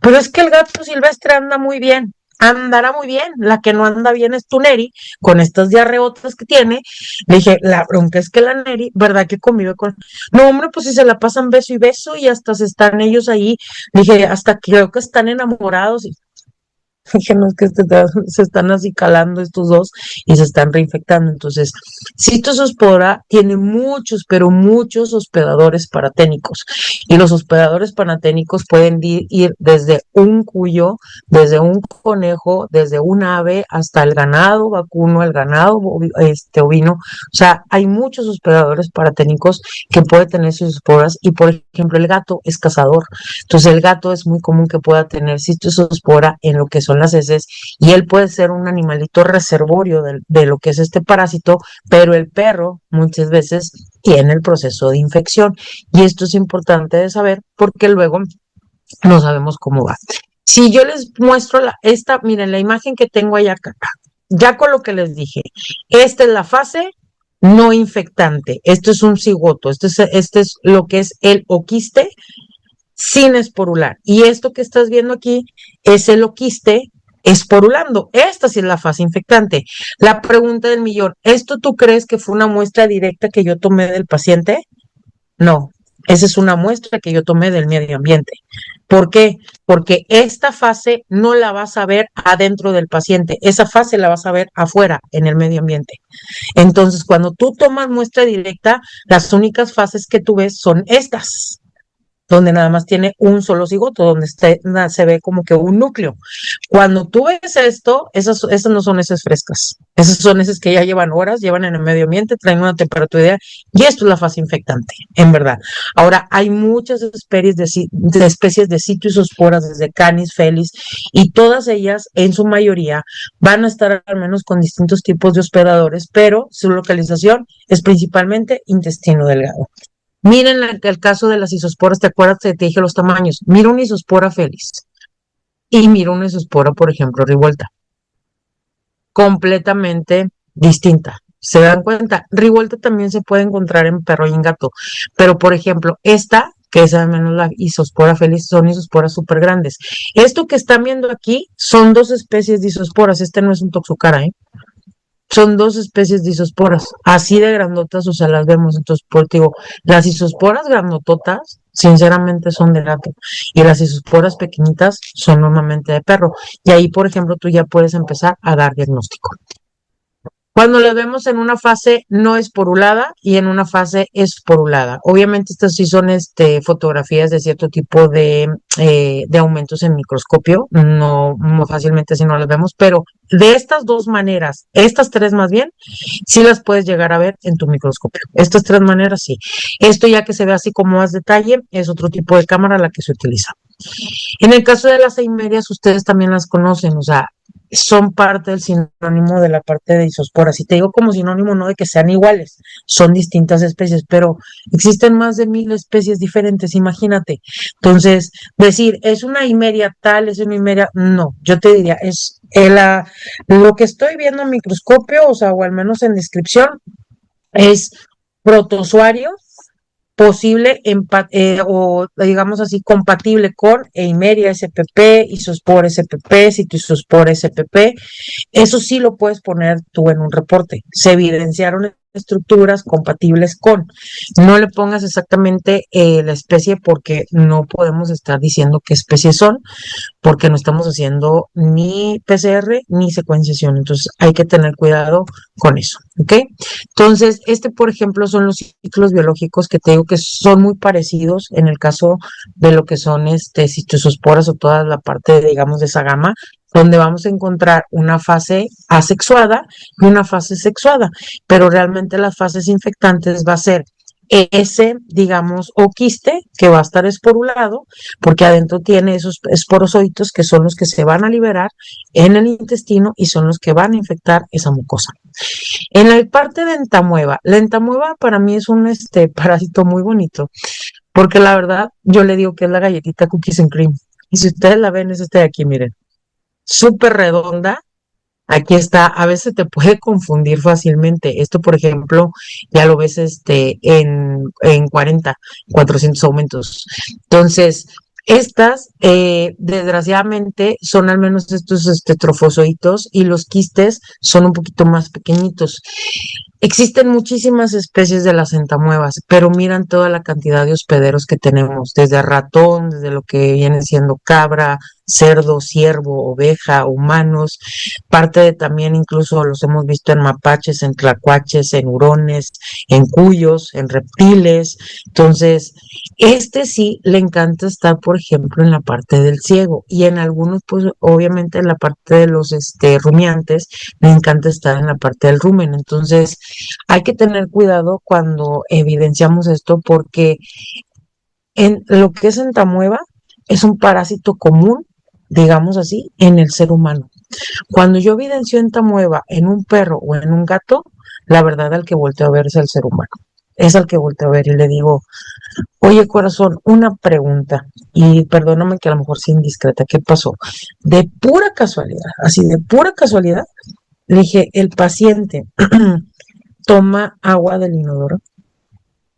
Pero es que el gato silvestre anda muy bien, andará muy bien. La que no anda bien es tu Neri, con estas diarreotas que tiene. Le dije, la bronca es que la Neri, ¿verdad que convive con? No, hombre, pues si se la pasan beso y beso y hasta se están ellos ahí. Le dije, hasta creo que están enamorados. Dije, no, es que se están así calando estos dos y se están reinfectando. Entonces, Citospora tiene muchos, pero muchos hospedadores paraténicos. Y los hospedadores paraténicos pueden ir desde un cuyo, desde un conejo, desde un ave, hasta el ganado vacuno, el ganado ovino. O sea, hay muchos hospedadores paraténicos que pueden tener citosporas. Y, por ejemplo, el gato es cazador. Entonces, el gato es muy común que pueda tener citospora en lo que son las heces, y él puede ser un animalito reservorio de lo que es este parásito, pero el perro muchas veces tiene el proceso de infección, y esto es importante de saber porque luego no sabemos cómo va. Si yo les muestro miren la imagen que tengo ahí acá, ya con lo que les dije, esta es la fase no infectante, esto es un cigoto, este es lo que es el oquiste sin esporular. Y esto que estás viendo aquí es el oquiste esporulando. Esta sí es la fase infectante. La pregunta del millón, ¿esto tú crees que fue una muestra directa que yo tomé del paciente? No, esa es una muestra que yo tomé del medio ambiente. ¿Por qué? Porque esta fase no la vas a ver adentro del paciente, esa fase la vas a ver afuera, en el medio ambiente. Entonces, cuando tú tomas muestra directa, las únicas fases que tú ves son estas, donde nada más tiene un solo cigoto, donde se ve como que un núcleo. Cuando tú ves esto, esas no son heces frescas, esas son heces que ya llevan horas, llevan en el medio ambiente, traen una temperatura ideal, y esto es la fase infectante, en verdad. Ahora, hay muchas especies de citosporas, desde Canis, Felis, y todas ellas, en su mayoría, van a estar al menos con distintos tipos de hospedadores, pero su localización es principalmente intestino delgado. Miren el caso de las isosporas, ¿te acuerdas que te dije los tamaños? Mira una isospora feliz y mira una isospora, por ejemplo, revuelta. Completamente distinta. ¿Se dan cuenta? Revuelta también se puede encontrar en perro y en gato. Pero, por ejemplo, esta, que es al menos la isospora feliz, son isosporas súper grandes. Esto que están viendo aquí son dos especies de isosporas. Este no es un toxocara, ¿eh? Son dos especies de isosporas, así de grandotas, o sea, las vemos. Entonces, por digo, las isosporas grandototas, sinceramente son de gato, y las isosporas pequeñitas son normalmente de perro. Y ahí, por ejemplo, tú ya puedes empezar a dar diagnóstico. Cuando lo vemos en una fase no esporulada y en una fase esporulada. Obviamente estas sí son fotografías de cierto tipo de aumentos en microscopio, no muy fácilmente si no las vemos, pero de estas dos maneras, estas tres más bien, sí las puedes llegar a ver en tu microscopio. Estas tres maneras sí. Esto ya que se ve así como más detalle, es otro tipo de cámara la que se utiliza. En el caso de las eimerias, ustedes también las conocen, o sea, son parte del sinónimo de la parte de isosporas. Y te digo como sinónimo no de que sean iguales, son distintas especies, pero existen más de 1000 especies diferentes, imagínate. Entonces, decir, es una eimeria tal, es una eimeria, no, yo te diría, lo que estoy viendo en microscopio, o sea, o al menos en descripción, es protozoario posible o digamos así compatible con Eimeria spp, Isospora spp, Citospora spp. Eso sí lo puedes poner tú en un reporte. Se evidenciaron estructuras compatibles con. No le pongas exactamente la especie porque no podemos estar diciendo qué especies son, porque no estamos haciendo ni PCR ni secuenciación. Entonces hay que tener cuidado con eso, ¿ok? Entonces, por ejemplo, son los ciclos biológicos que te digo que son muy parecidos en el caso de lo que son citosporas o toda la parte, digamos, de esa gama, donde vamos a encontrar una fase asexuada y una fase sexuada, pero realmente las fases infectantes va a ser ese, digamos, oquiste que va a estar esporulado, porque adentro tiene esos esporozoitos que son los que se van a liberar en el intestino y son los que van a infectar esa mucosa. En la parte de entamueva, la entamueva para mí es un parásito muy bonito, porque la verdad, yo le digo que es la galletita cookies and cream. Y si ustedes la ven, es esta de aquí, miren, súper redonda. Aquí está, a veces te puede confundir fácilmente. Esto, por ejemplo, ya lo ves en 400 aumentos. Entonces, estas, desgraciadamente, son al menos estos trofozoitos y los quistes son un poquito más pequeñitos. Existen muchísimas especies de las centamuevas, pero miran toda la cantidad de hospederos que tenemos, desde ratón, desde lo que viene siendo cabra, cerdo, ciervo, oveja, humanos, parte de también incluso los hemos visto en mapaches, en tlacuaches, en hurones, en cuyos, en reptiles. Entonces, sí le encanta estar, por ejemplo, en la parte del ciego y en algunos, pues obviamente en la parte de los rumiantes, le encanta estar en la parte del rumen. Entonces, hay que tener cuidado cuando evidenciamos esto porque en lo que es entamueva es un parásito común, digamos así, en el ser humano. Cuando yo evidencio entamueva en un perro o en un gato, la verdad al que volteo a ver es el ser humano. Es al que volteo a ver y le digo, oye corazón, una pregunta, y perdóname que a lo mejor sea indiscreta, ¿qué pasó? De pura casualidad, así de pura casualidad, le dije, el paciente toma agua del inodoro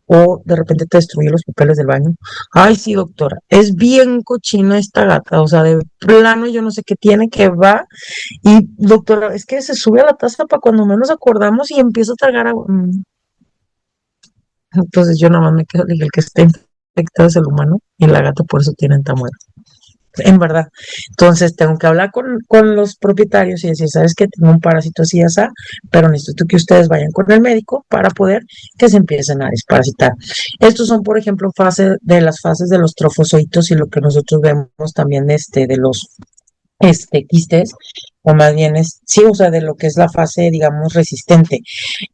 o de repente te destruye los papeles del baño. Ay, sí, doctora, es bien cochina esta gata, o sea, de plano yo no sé qué tiene que va. Y doctora, es que se sube a la taza para cuando menos acordamos y empieza a tragar agua. Entonces yo nada más me quedo, dije, el que esté infectado es el humano y la gata por eso tiene tamuera. En verdad. Entonces tengo que hablar con los propietarios y decir, ¿sabes qué? Tengo un parásito así, así, pero necesito que ustedes vayan con el médico para poder que se empiecen a desparasitar. Estos son, por ejemplo, las fases de los trofozoitos y lo que nosotros vemos también de los quistes, o más bien sí, o sea, de lo que es la fase, digamos, resistente.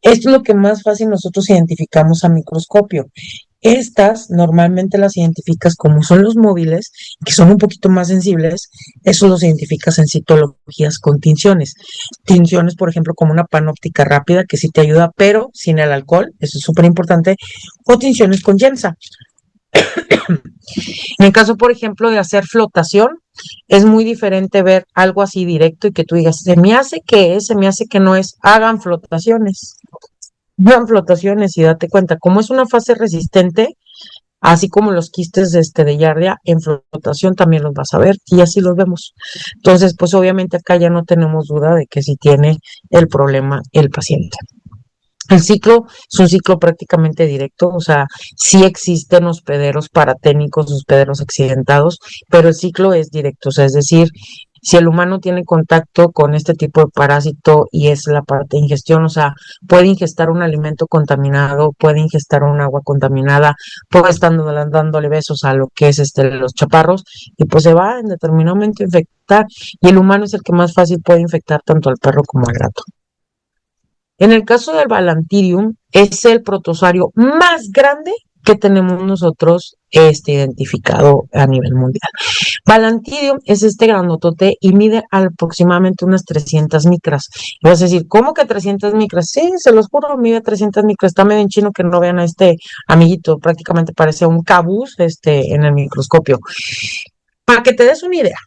Esto es lo que más fácil nosotros identificamos a microscopio. Estas normalmente las identificas como son los móviles, que son un poquito más sensibles, eso los identificas en citologías con tinciones. Tinciones, por ejemplo, como una panóptica rápida, que sí te ayuda, pero sin el alcohol, eso es súper importante, o tinciones con Yensa. En el caso, por ejemplo, de hacer flotación, es muy diferente ver algo así directo y que tú digas, se me hace que es, se me hace que no es, hagan flotaciones. Hagan flotaciones y date cuenta, como es una fase resistente, así como los quistes de Yardia, en flotación también los vas a ver y así los vemos. Entonces, pues obviamente acá ya no tenemos duda de que si tiene el problema el paciente. El ciclo es un ciclo prácticamente directo, o sea, sí existen hospederos paraténicos, hospederos accidentados, pero el ciclo es directo, o sea, es decir, si el humano tiene contacto con este tipo de parásito y es la parte de ingestión, o sea, puede ingestar un alimento contaminado, puede ingestar un agua contaminada, puede estar dándole besos a lo que es los chaparros y pues se va en determinado momento a infectar y el humano es el que más fácil puede infectar tanto al perro como al gato. En el caso del Balantidium, es el protozoario más grande que tenemos nosotros identificado a nivel mundial. Balantidium es este grandotote y mide aproximadamente unas 300 micras. Y vas a decir, ¿cómo que 300 micras? Sí, se los juro, mide 300 micras. Está medio en chino que no vean a este amiguito, prácticamente parece un cabuz en el microscopio. Para que te des una idea,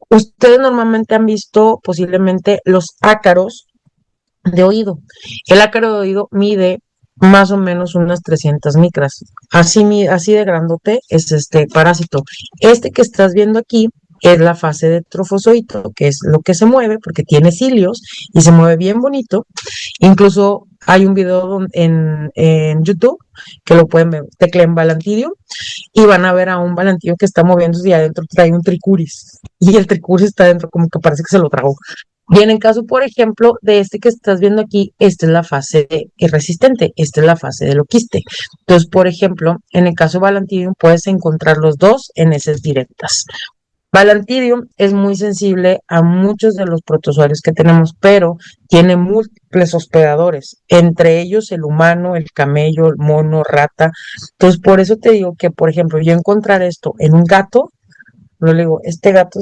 ustedes normalmente han visto posiblemente los ácaros de oído. El ácaro de oído mide más o menos unas 300 micras. Así de grandote es este parásito. Este que estás viendo aquí es la fase de trofozoito, que es lo que se mueve porque tiene cilios y se mueve bien bonito. Incluso hay un video en YouTube que lo pueden ver, tecleen Balantidium y van a ver a un Balantidium que está moviéndose y adentro trae un tricuris. Y el tricuris está adentro como que parece que se lo tragó. Y en el caso, por ejemplo, de este que estás viendo aquí, esta es la fase resistente, esta es la fase de loquiste. Entonces, por ejemplo, en el caso de Balantidium, puedes encontrar los dos en heces directas. Balantidium es muy sensible a muchos de los protozoarios que tenemos, pero tiene múltiples hospedadores, entre ellos el humano, el camello, el mono, rata. Entonces, por eso te digo que, por ejemplo, yo encontrar esto en un gato, no le digo, este gato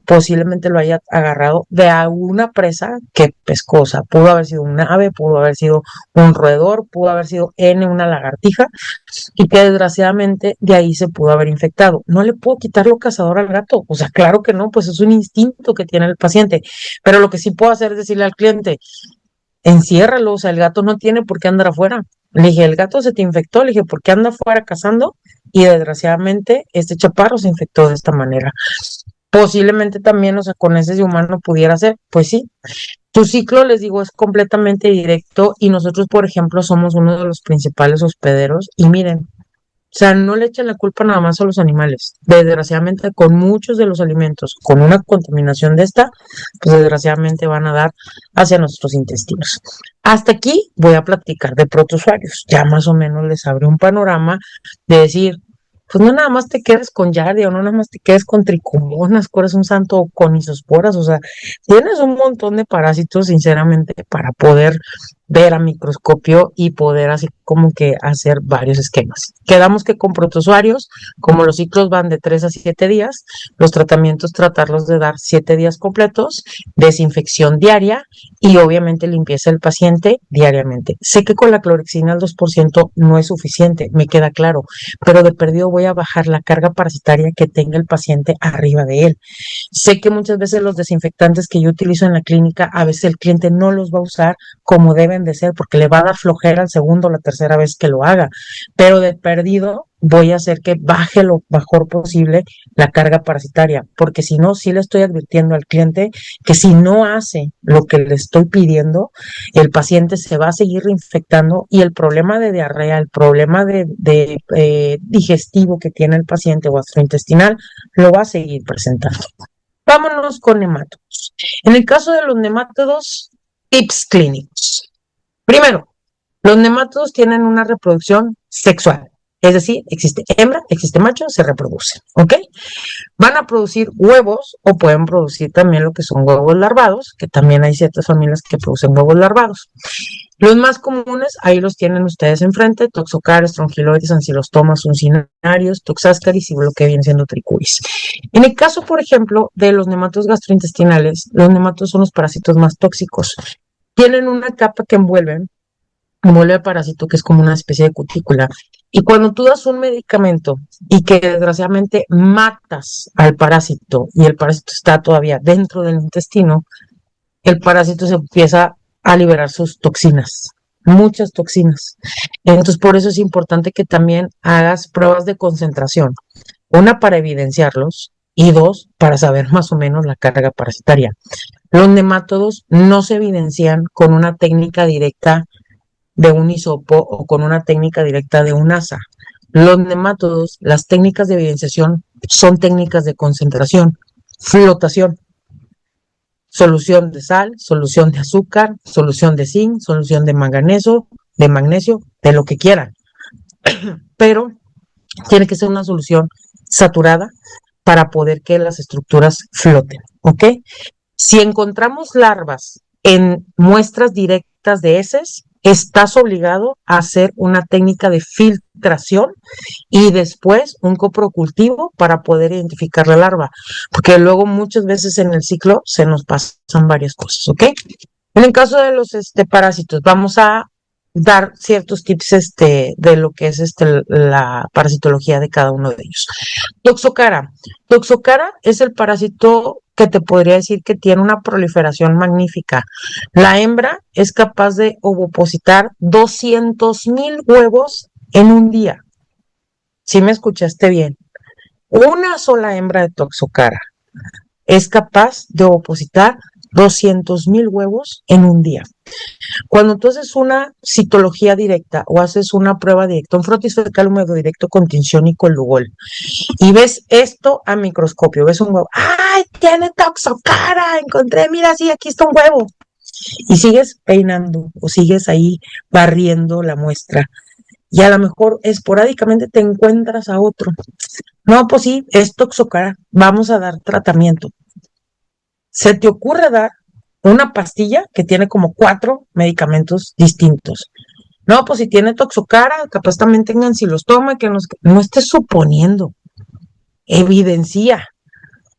posiblemente lo haya agarrado de alguna presa que pescó. O sea, pudo haber sido un ave, pudo haber sido un roedor, pudo haber sido una lagartija, y que desgraciadamente de ahí se pudo haber infectado. No le puedo quitar lo cazador al gato, o sea, claro que no, pues es un instinto que tiene el paciente, pero lo que sí puedo hacer es decirle al cliente, enciérralo, o sea, el gato no tiene por qué andar afuera. Le dije, el gato se te infectó, le dije, ¿por qué anda afuera cazando? Y desgraciadamente este chaparro se infectó de esta manera. Posiblemente también, o sea, con ese humano pudiera ser, pues sí. Tu ciclo, les digo, es completamente directo y nosotros, por ejemplo, somos uno de los principales hospederos y miren, o sea, no le echen la culpa nada más a los animales. Desgraciadamente, con muchos de los alimentos, con una contaminación de esta, pues desgraciadamente van a dar hacia nuestros intestinos. Hasta aquí voy a platicar de protozoarios. Ya más o menos les abre un panorama de decir, pues no nada más te quedes con Yardia, o no nada más te quedes con tricomonas, un santo, o con isosporas, o sea, tienes un montón de parásitos, sinceramente, para poder ver a microscopio y poder así como que hacer varios esquemas. Quedamos que con protozoarios, como los ciclos van de 3 a 7 días, los tratamientos tratarlos de dar 7 días completos, desinfección diaria y obviamente limpieza del paciente diariamente. Sé que con la clorexina al 2% no es suficiente, me queda claro, pero de perdido voy a bajar la carga parasitaria que tenga el paciente arriba de él. Sé que muchas veces los desinfectantes que yo utilizo en la clínica, a veces el cliente no los va a usar como deben de ser, porque le va a dar flojera al segundo o la tercera vez que lo haga, pero de perdido voy a hacer que baje lo mejor posible la carga parasitaria, porque si no, sí le estoy advirtiendo al cliente que si no hace lo que le estoy pidiendo, el paciente se va a seguir reinfectando y el problema de diarrea, el problema de digestivo que tiene el paciente o gastrointestinal, lo va a seguir presentando. Vámonos con nematodos. En el caso de los nematodos, tips clínicos. Primero, los nematodos tienen una reproducción sexual, es decir, existe hembra, existe macho, se reproducen, ¿ok? Van a producir huevos o pueden producir también lo que son huevos larvados, que también hay ciertas familias que producen huevos larvados. Los más comunes, ahí los tienen ustedes enfrente, toxocaris, trongiloides, ancilostomas, uncinarios, toxascaris y lo que viene siendo tricuris. En el caso, por ejemplo, de los nematodos gastrointestinales, los nematodos son los parásitos más tóxicos. Tienen una capa que envuelve el parásito, que es como una especie de cutícula. Y cuando tú das un medicamento y que desgraciadamente matas al parásito y el parásito está todavía dentro del intestino, el parásito se empieza a liberar sus toxinas, muchas toxinas. Entonces, por eso es importante que también hagas pruebas de concentración. Una, para evidenciarlos, y dos, para saber más o menos la carga parasitaria. Los nemátodos no se evidencian con una técnica directa de un hisopo o con una técnica directa de un asa. Los nemátodos, las técnicas de evidenciación son técnicas de concentración, flotación, solución de sal, solución de azúcar, solución de zinc, solución de manganeso, de magnesio, de lo que quieran. Pero tiene que ser una solución saturada para poder que las estructuras floten, ¿ok? Si encontramos larvas en muestras directas de heces, estás obligado a hacer una técnica de filtración y después un coprocultivo para poder identificar la larva, porque luego muchas veces en el ciclo se nos pasan varias cosas, ¿ok? En el caso de los parásitos, vamos a dar ciertos tips de lo que es la parasitología de cada uno de ellos. Toxocara. Toxocara es el parásito que te podría decir que tiene una proliferación magnífica. La hembra es capaz de ovopositar 200,000 huevos en un día. Si me escuchaste bien, una sola hembra de Toxocara es capaz de ovopositar 200,000 huevos en un día. Cuando tú haces una citología directa o haces una prueba directa, un frotis fecal húmedo directo con tinción y con Lugol, y ves esto a microscopio, ves un huevo, ¡ay, tiene Toxocara! Encontré, mira, sí, aquí está un huevo. Y sigues peinando o sigues ahí barriendo la muestra. Y a lo mejor esporádicamente te encuentras a otro. No, pues sí, es Toxocara, vamos a dar tratamiento. Se te ocurre dar una pastilla que tiene como 4 medicamentos distintos. No, pues si tiene Toxocara, capaz también tengan xilostoma, que no estés suponiendo, evidencia.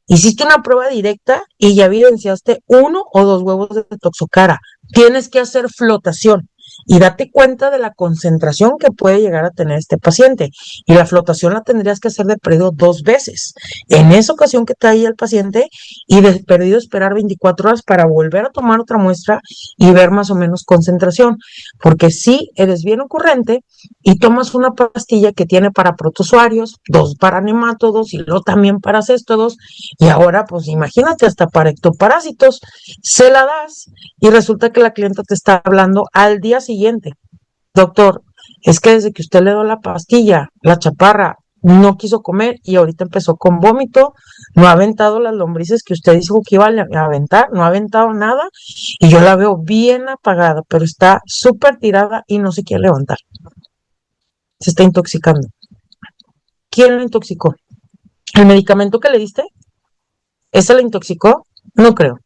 Hiciste una prueba directa y ya evidenciaste 1 o 2 huevos de toxocara. Tienes que hacer flotación y date cuenta de la concentración que puede llegar a tener este paciente. Y la flotación la tendrías que hacer de perdido 2 veces. En esa ocasión que traía el paciente y de perdido esperar 24 horas para volver a tomar otra muestra y ver más o menos concentración. Porque si eres bien ocurrente y tomas una pastilla que tiene para protozoarios, 2 para nemátodos y luego también para céstodos, y ahora pues imagínate hasta para ectoparásitos, se la das y resulta que la clienta te está hablando al día siguiente: doctor, es que desde que usted le dio la pastilla, la chaparra no quiso comer y ahorita empezó con vómito, no ha aventado las lombrices que usted dijo que iba a aventar, no ha aventado nada y yo la veo bien apagada, pero está súper tirada y no se quiere levantar. Se está intoxicando. ¿Quién la intoxicó? ¿El medicamento que le diste? ¿Ese la intoxicó? No creo.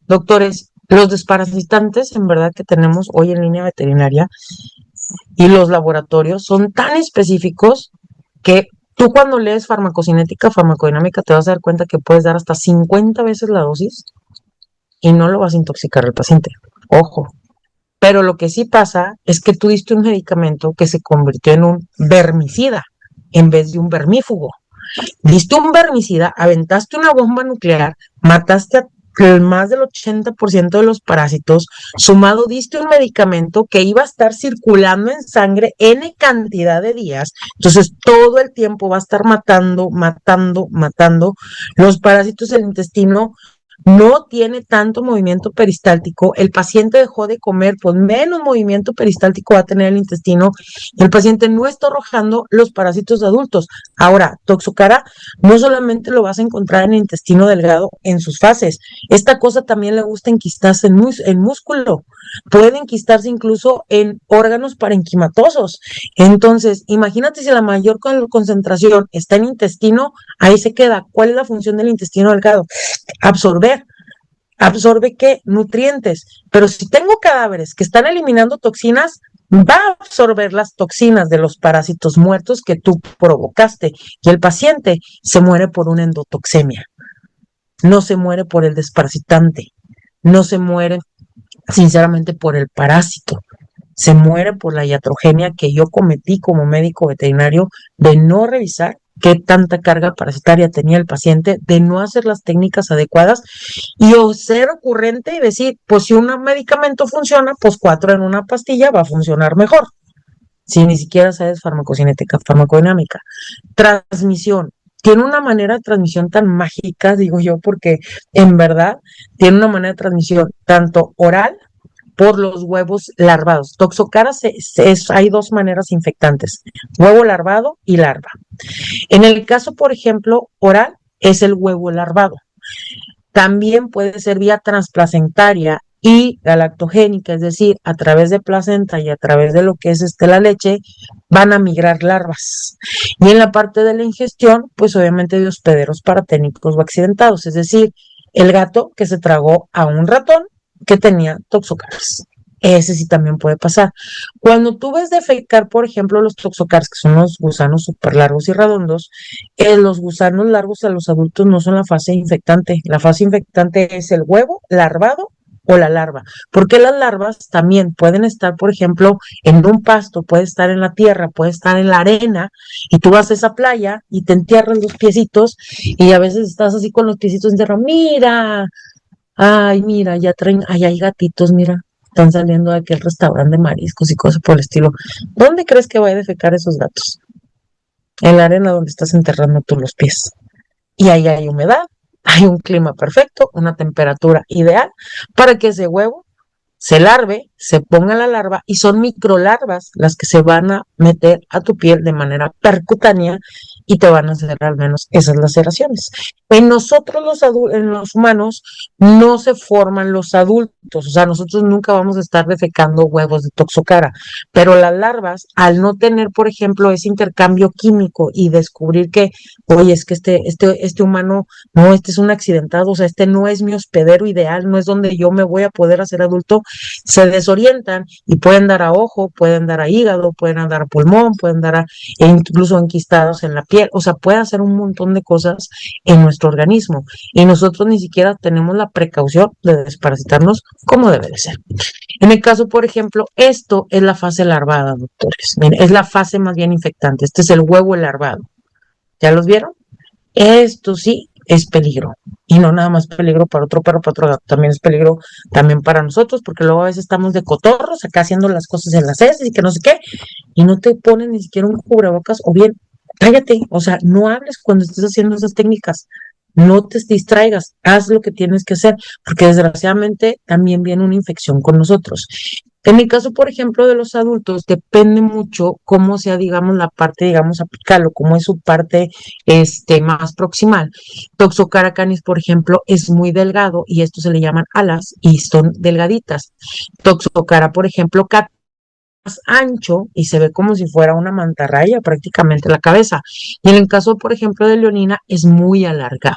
Doctores, los desparasitantes en verdad que tenemos hoy en línea veterinaria y los laboratorios son tan específicos que tú cuando lees farmacocinética, farmacodinámica, te vas a dar cuenta que puedes dar hasta 50 veces la dosis y no lo vas a intoxicar al paciente. Ojo. Pero lo que sí pasa es que tú diste un medicamento que se convirtió en un vermicida en vez de un vermífugo. Diste un vermicida, aventaste una bomba nuclear, mataste a más del 80% de los parásitos, sumado diste un medicamento que iba a estar circulando en sangre N cantidad de días, entonces todo el tiempo va a estar matando los parásitos del intestino. No tiene tanto movimiento peristáltico, el paciente dejó de comer, pues menos movimiento peristáltico va a tener el intestino y el paciente no está arrojando los parásitos adultos. Ahora, toxocara no solamente lo vas a encontrar en el intestino delgado en sus fases, esta cosa también le gusta enquistarse en músculo, puede enquistarse incluso en órganos parenquimatosos. Entonces, imagínate si la mayor concentración está en intestino, ahí se queda. ¿Cuál es la función del intestino delgado? Absorber. ¿Absorbe qué? Nutrientes. Pero si tengo cadáveres que están eliminando toxinas, va a absorber las toxinas de los parásitos muertos que tú provocaste y el paciente se muere por una endotoxemia. No se muere por el desparasitante, no se muere sinceramente por el parásito, se muere por la iatrogenia que yo cometí como médico veterinario de no revisar qué tanta carga parasitaria tenía el paciente, de no hacer las técnicas adecuadas y o ser ocurrente y decir, pues si un medicamento funciona, pues 4 en una pastilla va a funcionar mejor, si ni siquiera sabes farmacocinética, farmacodinámica. Transmisión. Tiene una manera de transmisión tan mágica, digo yo, porque en verdad tiene una manera de transmisión tanto oral por los huevos larvados. Toxocara hay 2 maneras infectantes: huevo larvado y larva. En el caso, por ejemplo, oral, es el huevo larvado. También puede ser vía transplacentaria y galactogénica, es decir, a través de placenta y a través de lo que es la leche, van a migrar larvas. Y en la parte de la ingestión, pues obviamente de hospederos paraténicos o accidentados, es decir, el gato que se tragó a un ratón que tenía toxocaras. Ese sí también puede pasar. Cuando tú ves defecar, por ejemplo, los toxocaras, que son los gusanos súper largos y redondos, los gusanos largos a los adultos no son la fase infectante. La fase infectante es el huevo larvado o la larva, porque las larvas también pueden estar, por ejemplo, en un pasto, puede estar en la tierra, puede estar en la arena, y tú vas a esa playa y te entierras los piecitos, y a veces estás así con los piecitos enterrados, mira, ay, mira, ya traen, ay, hay gatitos, mira, están saliendo de aquel restaurante de mariscos y cosas por el estilo. ¿Dónde crees que va a defecar esos gatos? En la arena donde estás enterrando tú los pies. Y ahí hay humedad, hay un clima perfecto, una temperatura ideal para que ese huevo se larve, se ponga la larva y son microlarvas las que se van a meter a tu piel de manera percutánea y te van a hacer al menos esas laceraciones. En nosotros en los humanos no se forman los adultos, o sea, nosotros nunca vamos a estar defecando huevos de toxocara, pero las larvas, al no tener, por ejemplo, ese intercambio químico y descubrir que, oye, es que este humano, no, este es un accidentado, o sea, este no es mi hospedero ideal, no es donde yo me voy a poder hacer adulto, se desorientan y pueden dar a ojo, pueden dar a hígado, pueden dar a pulmón, pueden dar a, e incluso enquistados en la piel, o sea, puede hacer un montón de cosas en nuestro organismo y nosotros ni siquiera tenemos la precaución de desparasitarnos como debe de ser. En el caso, por ejemplo, esto es la fase larvada, doctores. Miren, es la fase más bien infectante. Este es el huevo larvado. ¿Ya los vieron? Esto sí es peligro. Y no nada más peligro para otro perro, para otro gato. También es peligro también para nosotros, porque luego a veces estamos de cotorros acá haciendo las cosas en las heces y que no sé qué, y no te ponen ni siquiera un cubrebocas, o bien, cállate, o sea, no hables cuando estés haciendo esas técnicas. No te distraigas, haz lo que tienes que hacer, porque desgraciadamente también viene una infección con nosotros. En mi caso, por ejemplo, de los adultos, depende mucho cómo sea, digamos, la parte, digamos, apical o cómo es su parte más proximal. Toxocara canis, por ejemplo, es muy delgado y esto se le llaman alas y son delgaditas. Toxocara, por ejemplo, más ancho y se ve como si fuera una mantarraya prácticamente la cabeza. Y en el caso, por ejemplo, de leonina es muy alargado.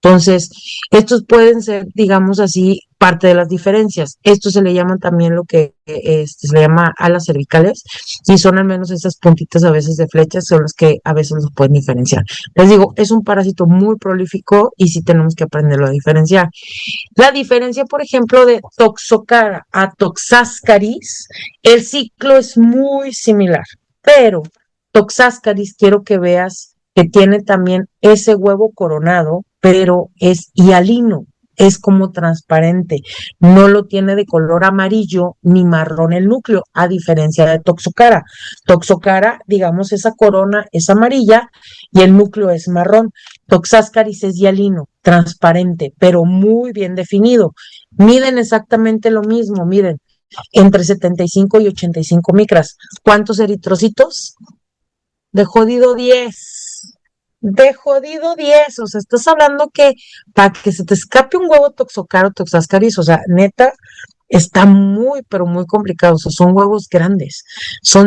Entonces, estos pueden ser, digamos así, parte de las diferencias. Esto se le llaman también lo que se le llama alas cervicales y son al menos esas puntitas a veces de flechas son las que a veces los pueden diferenciar. Les digo, es un parásito muy prolífico y sí tenemos que aprenderlo a diferenciar. La diferencia, por ejemplo, de Toxocara a Toxascaris, el ciclo es muy similar, pero Toxascaris quiero que veas que tiene también ese huevo coronado, pero es hialino, es como transparente, no lo tiene de color amarillo ni marrón el núcleo, a diferencia de Toxocara. Toxocara, digamos, esa corona es amarilla y el núcleo es marrón. Toxascaris es hialino, transparente, pero muy bien definido. Miden exactamente lo mismo, miren, entre 75 y 85 micras. ¿Cuántos eritrocitos? De jodido 10. De jodido 10. O sea, estás hablando que para que se te escape un huevo toxocara o toxascaris, o sea, neta, está muy, pero muy complicado. O sea, son huevos grandes.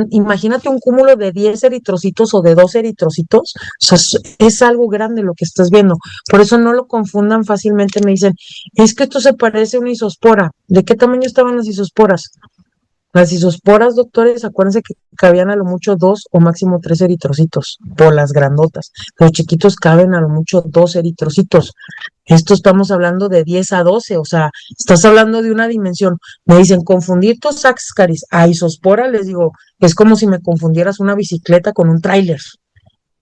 Imagínate un cúmulo de 10 eritrocitos o de 2 eritrocitos. O sea, es algo grande lo que estás viendo. Por eso no lo confundan fácilmente. Me dicen, es que esto se parece a una isospora. ¿De qué tamaño estaban las isosporas? Las isosporas, doctores, acuérdense que cabían a lo mucho 2 o máximo 3 eritrocitos por las grandotas. Los chiquitos caben a lo mucho 2 eritrocitos. Esto estamos hablando de 10 a 12, o sea, estás hablando de una dimensión. Me dicen, confundir Toxascaris a isospora, les digo, es como si me confundieras una bicicleta con un tráiler.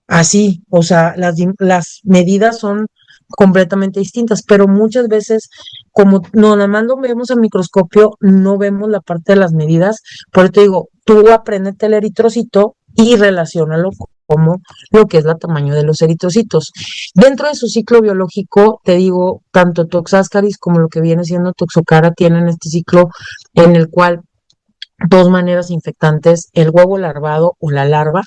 Así, o sea, las medidas son completamente distintas, pero muchas veces, como no, nada más lo vemos al microscopio, no vemos la parte de las medidas. Por eso te digo, tú apréndete el eritrocito y relaciónalo como lo que es el tamaño de los eritrocitos. Dentro de su ciclo biológico, te digo, tanto Toxascaris como lo que viene siendo Toxocara tienen este ciclo en el cual dos maneras infectantes, el huevo larvado o la larva.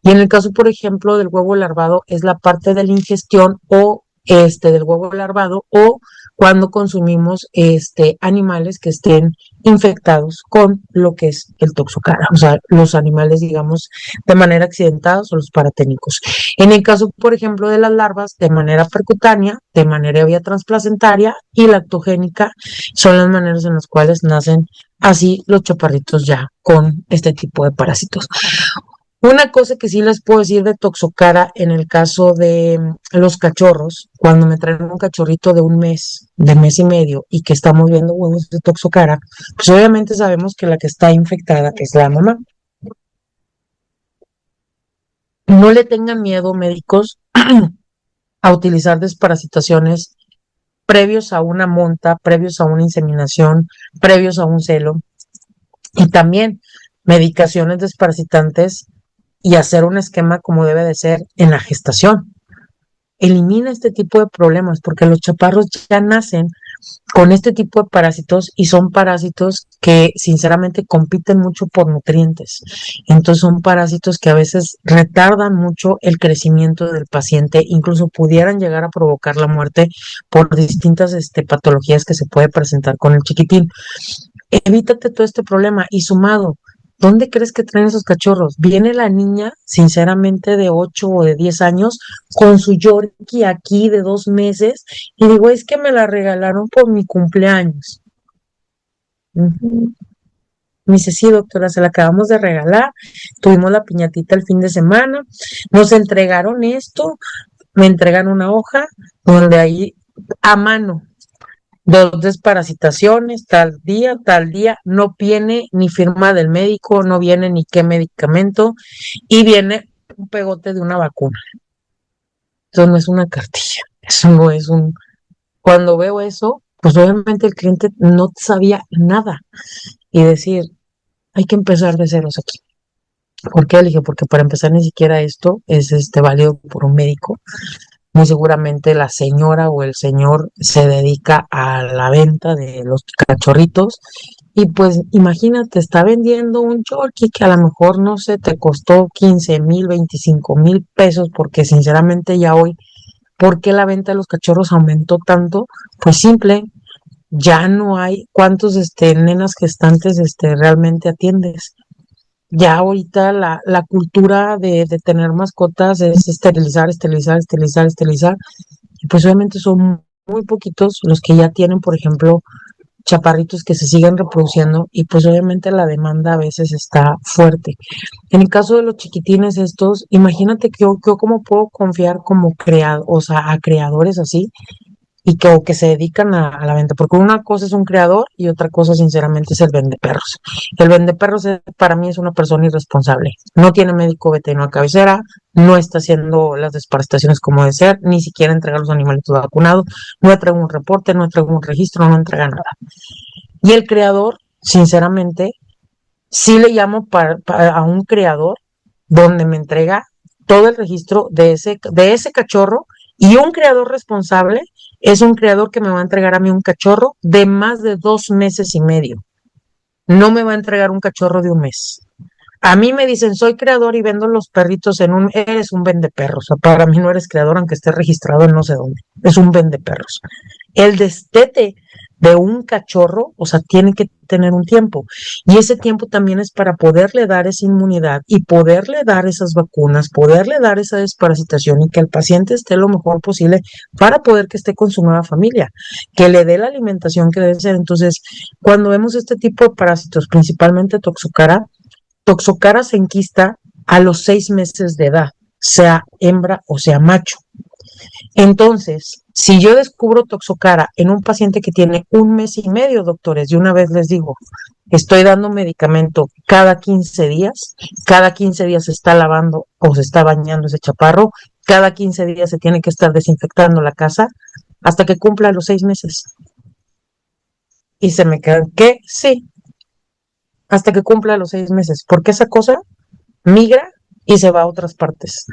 Y en el caso, por ejemplo, del huevo larvado, es la parte de la ingestión o del huevo larvado o cuando consumimos animales que estén infectados con lo que es el toxocara, o sea, los animales, digamos, de manera accidentada o los paraténicos. En el caso, por ejemplo, de las larvas, de manera percutánea, de manera vía transplacentaria y lactogénica, son las maneras en las cuales nacen así los chaparritos ya con este tipo de parásitos. Una cosa que sí les puedo decir de Toxocara en el caso de los cachorros, cuando me traen un cachorrito de mes y medio, y que estamos viendo huevos de Toxocara, pues obviamente sabemos que la que está infectada es la mamá. No le tengan miedo, médicos, a utilizar desparasitaciones previos a una monta, previos a una inseminación, previos a un celo, y también medicaciones desparasitantes y hacer un esquema como debe de ser en la gestación. Elimina este tipo de problemas porque los chaparros ya nacen con este tipo de parásitos y son parásitos que sinceramente compiten mucho por nutrientes. Entonces son parásitos que a veces retardan mucho el crecimiento del paciente, incluso pudieran llegar a provocar la muerte por distintas patologías que se puede presentar con el chiquitín. Evítate todo este problema y sumado, ¿dónde crees que traen esos cachorros? Viene la niña, sinceramente, de 8 o de 10 años, con su Yorkie aquí de 2 meses, y digo, es que me la regalaron por mi cumpleaños. Uh -huh. Me dice, sí, doctora, se la acabamos de regalar, tuvimos la piñatita el fin de semana, nos entregaron esto, me entregan una hoja donde ahí a mano, dos desparasitaciones, tal día, no viene ni firma del médico, no viene ni qué medicamento, y viene un pegote de una vacuna. Eso no es una cartilla, eso no es un... Cuando veo eso, pues obviamente el cliente no sabía nada y decir, hay que empezar de ceros aquí. ¿Por qué? Le dije, porque para empezar ni siquiera esto es válido por un médico. Muy seguramente la señora o el señor se dedica a la venta de los cachorritos y pues imagínate, está vendiendo un Yorkie que a lo mejor no sé, te costó 15,000, 25,000 pesos, porque sinceramente ya hoy, ¿por qué la venta de los cachorros aumentó tanto? Pues simple, ya no hay cuántos nenas gestantes realmente atiendes. Ya ahorita la cultura de tener mascotas es esterilizar, esterilizar, esterilizar, esterilizar. Y pues obviamente son muy poquitos los que ya tienen, por ejemplo, chaparritos que se siguen reproduciendo y pues obviamente la demanda a veces está fuerte. En el caso de los chiquitines estos, imagínate que yo cómo puedo confiar como o sea, a creadores así y que, o que se dedican a la venta, porque una cosa es un creador y otra cosa sinceramente es el vendeperros. El vendeperros para mí es una persona irresponsable, no tiene médico veterinario a cabecera, no está haciendo las desparasitaciones como debe ser, ni siquiera entrega los animalitos vacunados, no entrega un reporte, no entrega un registro, no entrega nada. Y el creador, sinceramente, sí le llamo a un creador donde me entrega todo el registro de ese cachorro, y un creador responsable es un creador que me va a entregar a mí un cachorro de más de 2 meses y medio. No me va a entregar un cachorro de un mes. A mí me dicen, soy creador y vendo los perritos eres un vendeperros. O sea, para mí no eres creador aunque esté registrado en no sé dónde. Es un vendeperros. El destete de un cachorro, o sea, tiene que tener un tiempo. Y ese tiempo también es para poderle dar esa inmunidad y poderle dar esas vacunas, poderle dar esa desparasitación y que el paciente esté lo mejor posible para poder que esté con su nueva familia, que le dé la alimentación que debe ser. Entonces, cuando vemos este tipo de parásitos, principalmente Toxocara se enquista a los 6 meses de edad, sea hembra o sea macho. Entonces, si yo descubro Toxocara en un paciente que tiene 1 mes y medio, doctores, de una vez les digo, estoy dando medicamento cada 15 días se está lavando o se está bañando ese chaparro, cada 15 días se tiene que estar desinfectando la casa hasta que cumpla los 6 meses. Y se me quedan, ¿qué? Sí, hasta que cumpla los 6 meses, porque esa cosa migra y se va a otras partes.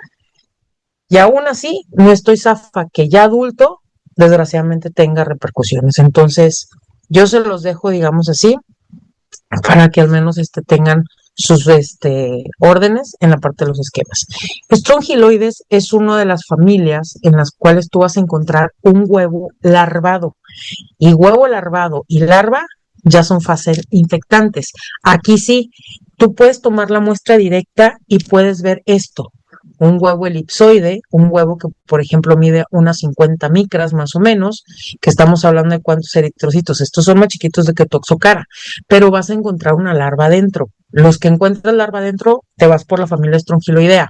Y aún así, no estoy zafa que ya adulto, desgraciadamente tenga repercusiones. Entonces, yo se los dejo, digamos así, para que al menos tengan sus órdenes en la parte de los esquemas. Strongyloides es una de las familias en las cuales tú vas a encontrar un huevo larvado. Y huevo larvado y larva ya son fases infectantes. Aquí sí, tú puedes tomar la muestra directa y puedes ver esto. Un huevo elipsoide, un huevo que, por ejemplo, mide unas 50 micras más o menos, que estamos hablando de cuántos eritrocitos. Estos son más chiquitos de que Toxocara, pero vas a encontrar una larva dentro. Los que encuentras larva dentro, te vas por la familia Strongyloidea.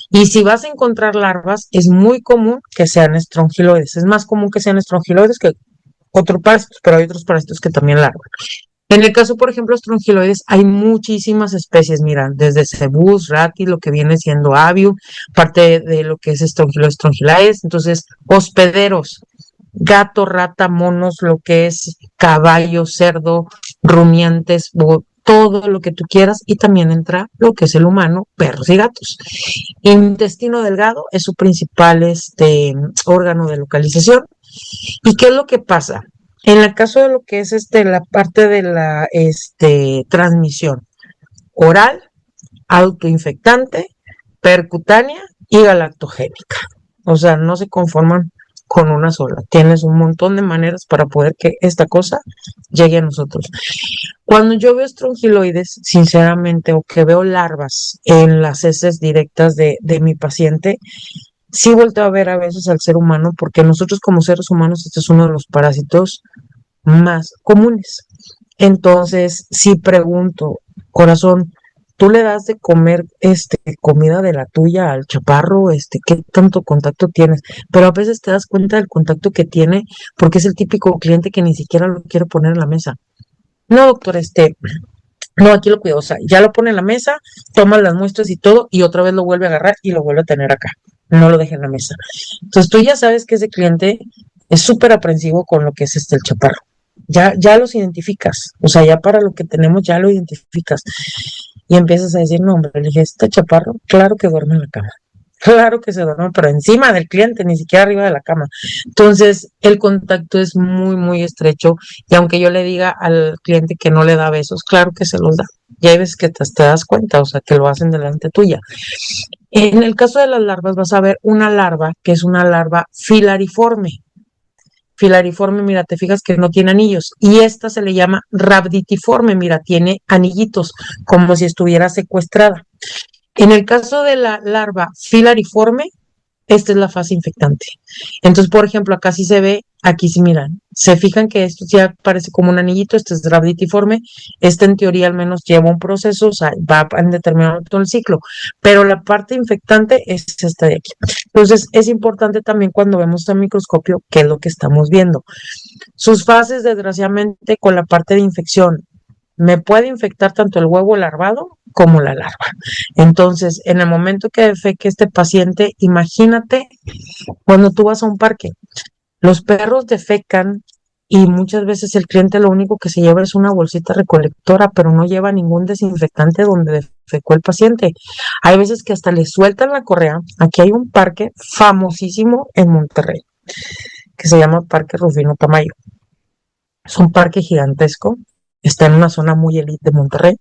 Y si vas a encontrar larvas, es muy común que sean strongyloides. Es más común que sean strongyloides que otros parásitos, pero hay otros parásitos que también larvan. En el caso, por ejemplo, strongyloides, hay muchísimas especies, mira, desde cebus, rati, lo que viene siendo aviu, parte de lo que es strongyloides, entonces, hospederos, gato, rata, monos, lo que es caballo, cerdo, rumiantes, todo lo que tú quieras, y también entra lo que es el humano, perros y gatos. Intestino delgado es su principal órgano de localización. ¿Y qué es lo que pasa? En el caso de lo que es la parte de la transmisión oral, autoinfectante, percutánea y galactogénica. O sea, no se conforman con una sola. Tienes un montón de maneras para poder que esta cosa llegue a nosotros. Cuando yo veo strongyloides, sinceramente, o que veo larvas en las heces directas de mi paciente, sí volteo a ver a veces al ser humano, porque nosotros como seres humanos, este es uno de los parásitos más comunes. Entonces, sí pregunto, corazón, tú le das de comer comida de la tuya al chaparro, qué tanto contacto tienes, pero a veces te das cuenta del contacto que tiene porque es el típico cliente que ni siquiera lo quiere poner en la mesa. No, doctor, no, aquí lo cuido, o sea, ya lo pone en la mesa, toma las muestras y todo, y otra vez lo vuelve a agarrar y lo vuelve a tener acá. No lo deja en la mesa. Entonces tú ya sabes que ese cliente es súper aprensivo con lo que es el chaparro. Ya los identificas, o sea, ya para lo que tenemos ya lo identificas. Y empiezas a decir, no, hombre, le dije, este chaparro, claro que duerme en la cama. Claro que se duerme, pero encima del cliente, ni siquiera arriba de la cama. Entonces, el contacto es muy, muy estrecho. Y aunque yo le diga al cliente que no le da besos, claro que se los da. Y hay veces que te das cuenta, o sea, que lo hacen delante tuya. En el caso de las larvas, vas a ver una larva que es una larva filariforme. Filariforme, mira, te fijas que no tiene anillos. Y esta se le llama rhabditiforme, mira, tiene anillitos, como si estuviera secuestrada. En el caso de la larva filariforme, esta es la fase infectante. Entonces, por ejemplo, acá sí se ve, aquí sí miran, se fijan que esto ya parece como un anillito, este es rhabditiforme, este en teoría al menos lleva un proceso, o sea, va en determinado todo el ciclo, pero la parte infectante es esta de aquí. Entonces, es importante también cuando vemos al microscopio qué es lo que estamos viendo. Sus fases, desgraciadamente, con la parte de infección, me puede infectar tanto el huevo larvado como la larva. Entonces, en el momento que defeque este paciente, imagínate cuando tú vas a un parque, los perros defecan y muchas veces el cliente lo único que se lleva es una bolsita recolectora, pero no lleva ningún desinfectante donde defecó el paciente. Hay veces que hasta le sueltan la correa. Aquí hay un parque famosísimo en Monterrey, que se llama Parque Rufino Tamayo. Es un parque gigantesco, está en una zona muy elite de Monterrey,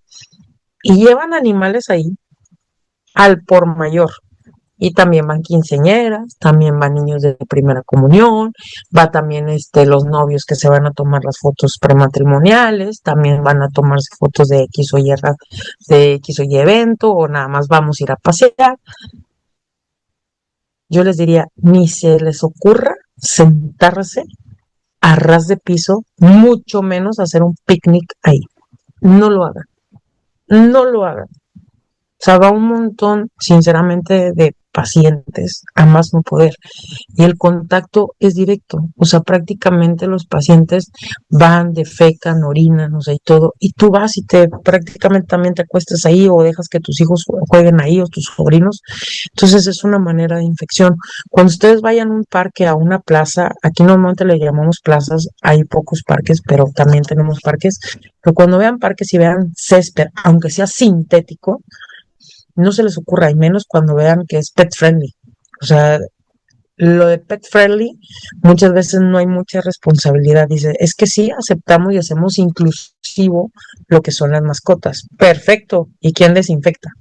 y llevan animales ahí al por mayor. Y también van quinceañeras, también van niños de primera comunión, va también los novios que se van a tomar las fotos prematrimoniales, también van a tomarse fotos de X o Y evento, o nada más vamos a ir a pasear. Yo les diría, ni se les ocurra sentarse a ras de piso, mucho menos hacer un picnic ahí. No lo hagan, no lo hagan. O sea, va un montón, sinceramente, de pacientes a más no poder. Y el contacto es directo. O sea, prácticamente los pacientes van, defecan, orinan, o sea, y todo. Y tú vas y prácticamente también te acuestas ahí o dejas que tus hijos jueguen ahí o tus sobrinos. Entonces es una manera de infección. Cuando ustedes vayan a un parque, a una plaza, aquí normalmente le llamamos plazas, hay pocos parques, pero también tenemos parques. Pero cuando vean parques y vean césped, aunque sea sintético, no se les ocurra, y menos cuando vean que es pet friendly. O sea, lo de pet friendly, muchas veces no hay mucha responsabilidad. Dice, es que sí, aceptamos y hacemos inclusivo lo que son las mascotas. Perfecto. ¿Y quién desinfecta?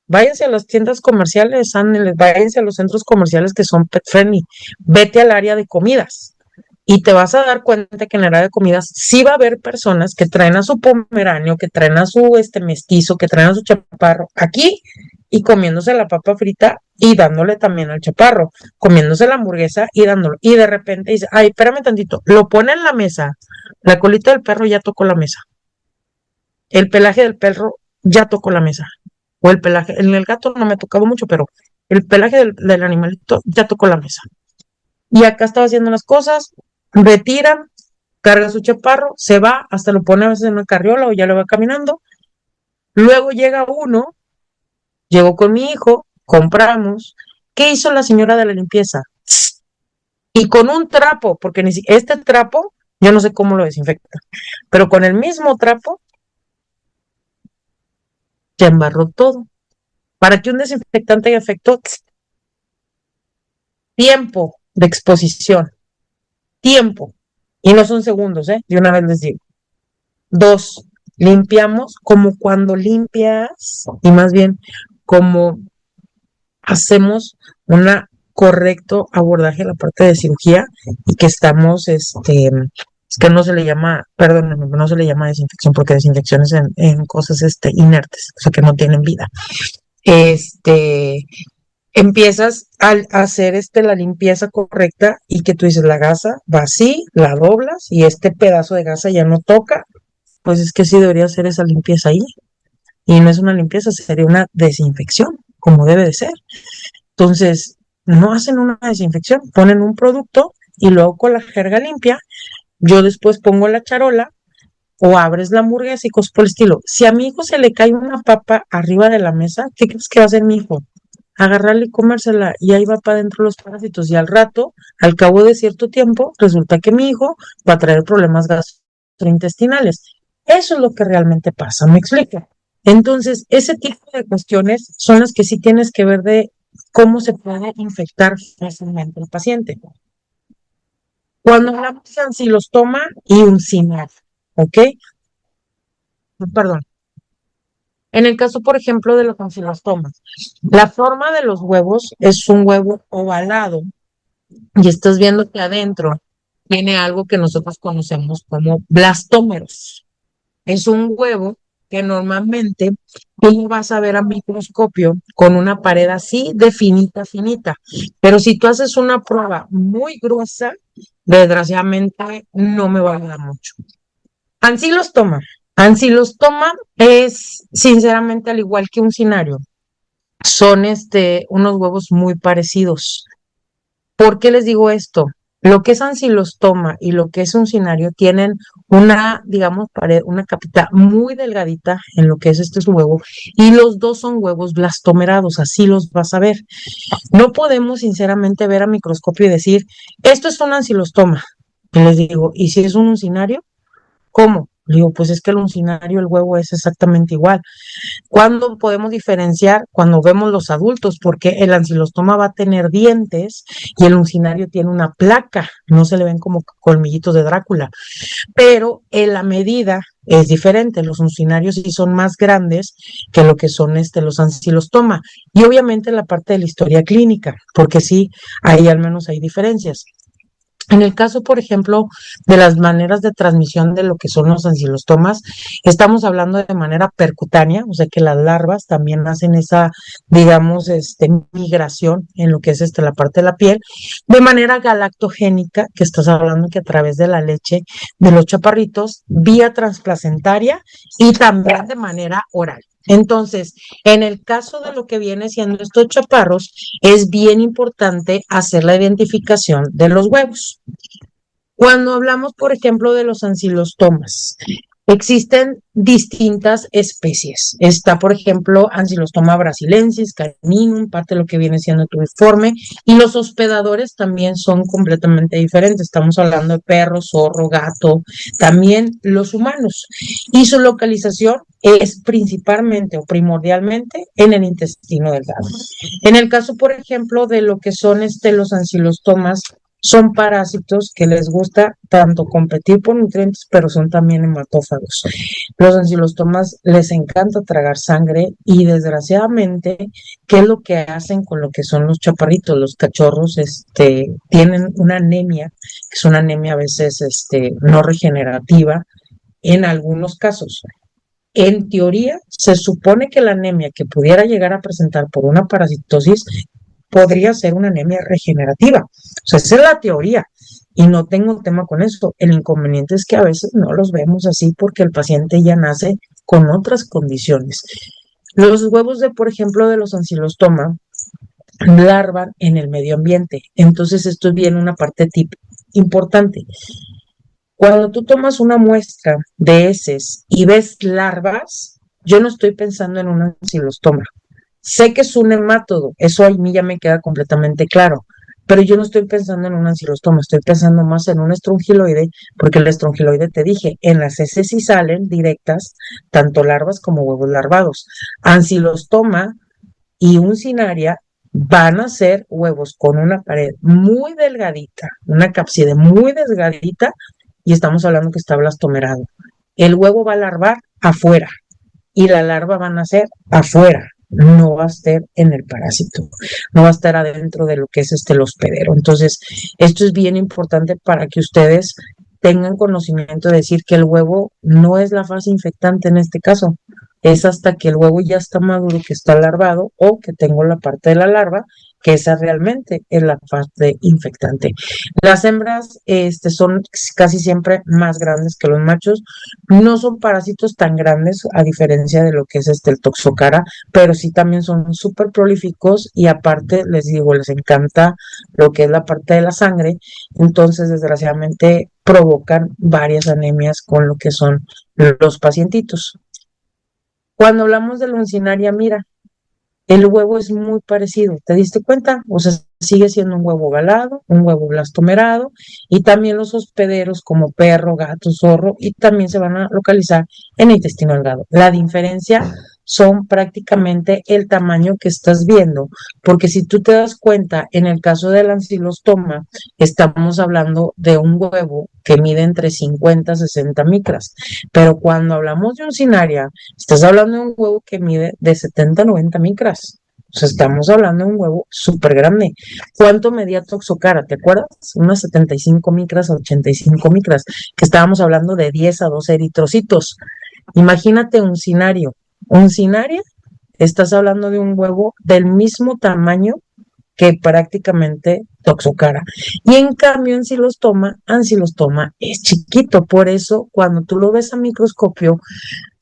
Váyanse a las tiendas comerciales, váyanse a los centros comerciales que son pet friendly. Vete al área de comidas. Y te vas a dar cuenta que en el área de comidas sí va a haber personas que traen a su pomeranio, que traen a su mestizo, que traen a su chaparro aquí y comiéndose la papa frita y dándole también al chaparro, comiéndose la hamburguesa y dándolo. Y de repente dice, ay, espérame tantito, lo pone en la mesa, la colita del perro ya tocó la mesa, el pelaje del perro ya tocó la mesa, o el pelaje, en el gato no me ha tocado mucho, pero el pelaje del animalito ya tocó la mesa. Y acá estaba haciendo las cosas, retira, carga su chaparro, se va, hasta lo pone a veces en una carriola o ya lo va caminando. Luego llega uno, llegó con mi hijo, compramos. ¿Qué hizo la señora de la limpieza? Y con un trapo, porque este trapo, yo no sé cómo lo desinfecta, pero con el mismo trapo, ya embarró todo. Para que un desinfectante haya efecto, tiempo de exposición, tiempo. Y no son segundos, de una vez les digo. 2, limpiamos como cuando limpias, y más bien como hacemos un correcto abordaje a la parte de cirugía y que estamos, es que no se le llama, perdón, no se le llama desinfección porque desinfección es en cosas inertes, o sea que no tienen vida. Empiezas a hacer la limpieza correcta y que tú dices, la gasa va así, la doblas y este pedazo de gasa ya no toca, pues es que sí debería hacer esa limpieza ahí. Y no es una limpieza, sería una desinfección, como debe de ser. Entonces, no hacen una desinfección, ponen un producto y luego con la jerga limpia, yo después pongo la charola o abres la hamburguesa y cosas por el estilo. Si a mi hijo se le cae una papa arriba de la mesa, ¿qué crees que va a hacer mi hijo? Agarrarla y comérsela y ahí va para adentro los parásitos y al rato, al cabo de cierto tiempo, resulta que mi hijo va a traer problemas gastrointestinales. Eso es lo que realmente pasa, ¿me explico? Entonces, ese tipo de cuestiones son las que sí tienes que ver de cómo se puede infectar fácilmente el paciente. Cuando hablamos de ancilostoma y uncinar, ¿ok? Perdón. En el caso, por ejemplo, de los ancilostomas, la forma de los huevos es un huevo ovalado y estás viendo que adentro tiene algo que nosotros conocemos como blastómeros. Es un huevo que normalmente tú lo vas a ver a microscopio con una pared así de finita, finita. Pero si tú haces una prueba muy gruesa, desgraciadamente no me va a ayudar mucho. Ancilostoma. Ancilostoma es, sinceramente, al igual que un cinario, son unos huevos muy parecidos. ¿Por qué les digo esto? Lo que es ancilostoma y lo que es uncinario tienen una, digamos, pared, una capita muy delgadita en lo que es este huevo, y los dos son huevos blastomerados, así los vas a ver. No podemos sinceramente ver a microscopio y decir, esto es un ancilostoma. Y les digo, ¿y si es un uncinario? ¿Cómo? Le digo, pues es que el uncinario, el huevo es exactamente igual. ¿Cuándo podemos diferenciar? Cuando vemos los adultos, porque el ancilostoma va a tener dientes y el uncinario tiene una placa, no se le ven como colmillitos de Drácula, pero en la medida es diferente. Los uncinarios sí son más grandes que lo que son los ancilostoma. Y obviamente la parte de la historia clínica, porque sí, ahí al menos hay diferencias. En el caso, por ejemplo, de las maneras de transmisión de lo que son los ancilostomas, estamos hablando de manera percutánea, o sea que las larvas también hacen esa, digamos, migración en lo que es la parte de la piel, de manera galactogénica, que estás hablando que a través de la leche de los chaparritos, vía transplacentaria y también de manera oral. Entonces, en el caso de lo que viene siendo estos chaparros, es bien importante hacer la identificación de los huevos. Cuando hablamos, por ejemplo, de los ancilostomas, existen distintas especies. Está, por ejemplo, Ancylostoma brasilensis, caninum, parte de lo que viene siendo tubiforme, y los hospedadores también son completamente diferentes. Estamos hablando de perro, zorro, gato, también los humanos. Y su localización es principalmente o primordialmente en el intestino delgado. En el caso, por ejemplo, de lo que son los ancilostomas, son parásitos que les gusta tanto competir por nutrientes, pero son también hematófagos. Los ancilostomas les encanta tragar sangre y desgraciadamente, ¿qué es lo que hacen con lo que son los chaparritos? Los cachorros tienen una anemia, que es una anemia a veces no regenerativa en algunos casos. En teoría, se supone que la anemia que pudiera llegar a presentar por una parasitosis podría ser una anemia regenerativa. O sea, esa es la teoría y no tengo tema con eso. El inconveniente es que a veces no los vemos así porque el paciente ya nace con otras condiciones. Los huevos por ejemplo, de los ancylostoma larvan en el medio ambiente. Entonces, esto es bien una parte importante. Cuando tú tomas una muestra de heces y ves larvas, yo no estoy pensando en un ancylostoma. Sé que es un hemátodo, eso a mí ya me queda completamente claro, pero yo no estoy pensando en un ancylostoma, estoy pensando más en un estrongiloide, porque el estrongiloide, te dije, en las heces sí salen directas, tanto larvas como huevos larvados. Ancylostoma y uncinaria van a ser huevos con una pared muy delgadita, una cápside muy delgadita, y estamos hablando que está blastomerado. El huevo va a larvar afuera y la larva va a nacer afuera, no va a estar en el parásito, no va a estar adentro de lo que es el hospedero. Entonces, esto es bien importante para que ustedes tengan conocimiento de decir que el huevo no es la fase infectante en este caso, es hasta que el huevo ya está maduro, que está larvado, o que tengo la parte de la larva que esa realmente es la parte infectante. Las hembras son casi siempre más grandes que los machos, no son parásitos tan grandes a diferencia de lo que es el toxocara, pero sí también son súper prolíficos y aparte les digo, les encanta lo que es la parte de la sangre, entonces desgraciadamente provocan varias anemias con lo que son los pacientitos. Cuando hablamos de la uncinaria, mira, el huevo es muy parecido, ¿te diste cuenta? O sea, sigue siendo un huevo ovalado, un huevo blastomerado, y también los hospederos como perro, gato, zorro, y también se van a localizar en el intestino delgado. La diferencia son prácticamente el tamaño que estás viendo, porque si tú te das cuenta, en el caso del ancilostoma, estamos hablando de un huevo que mide entre 50 y 60 micras, pero cuando hablamos de uncinaria, estás hablando de un huevo que mide de 70 a 90 micras. O sea, estamos hablando de un huevo súper grande. ¿Cuánto medía Toxocara? ¿Te acuerdas? Unas 75 micras a 85 micras, que estábamos hablando de 10 a 12 eritrocitos. Imagínate un cinario. Un cinario, estás hablando de un huevo del mismo tamaño que prácticamente Toxocara. Y en cambio, ancilostoma es chiquito. Por eso, cuando tú lo ves a microscopio,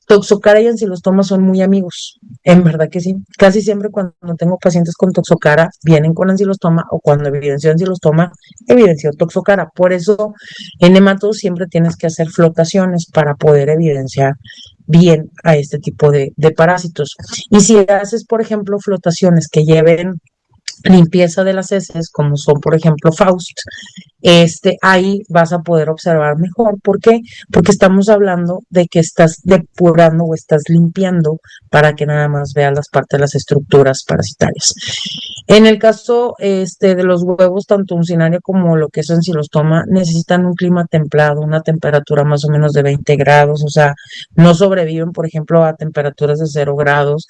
Toxocara y ancilostoma son muy amigos, en verdad que sí. Casi siempre cuando tengo pacientes con toxocara vienen con ancilostoma o cuando evidencio ancilostoma, evidencio toxocara. Por eso en nematodos siempre tienes que hacer flotaciones para poder evidenciar bien a este tipo de parásitos. Y si haces, por ejemplo, flotaciones que lleven limpieza de las heces, como son, por ejemplo, Faust, ahí vas a poder observar mejor. ¿Por qué? Porque estamos hablando de que estás depurando o estás limpiando para que nada más veas las partes de las estructuras parasitarias. En el caso de los huevos, tanto uncinaria como lo que es ancilostoma, necesitan un clima templado, una temperatura más o menos de 20 grados, o sea, no sobreviven, por ejemplo, a temperaturas de 0 grados,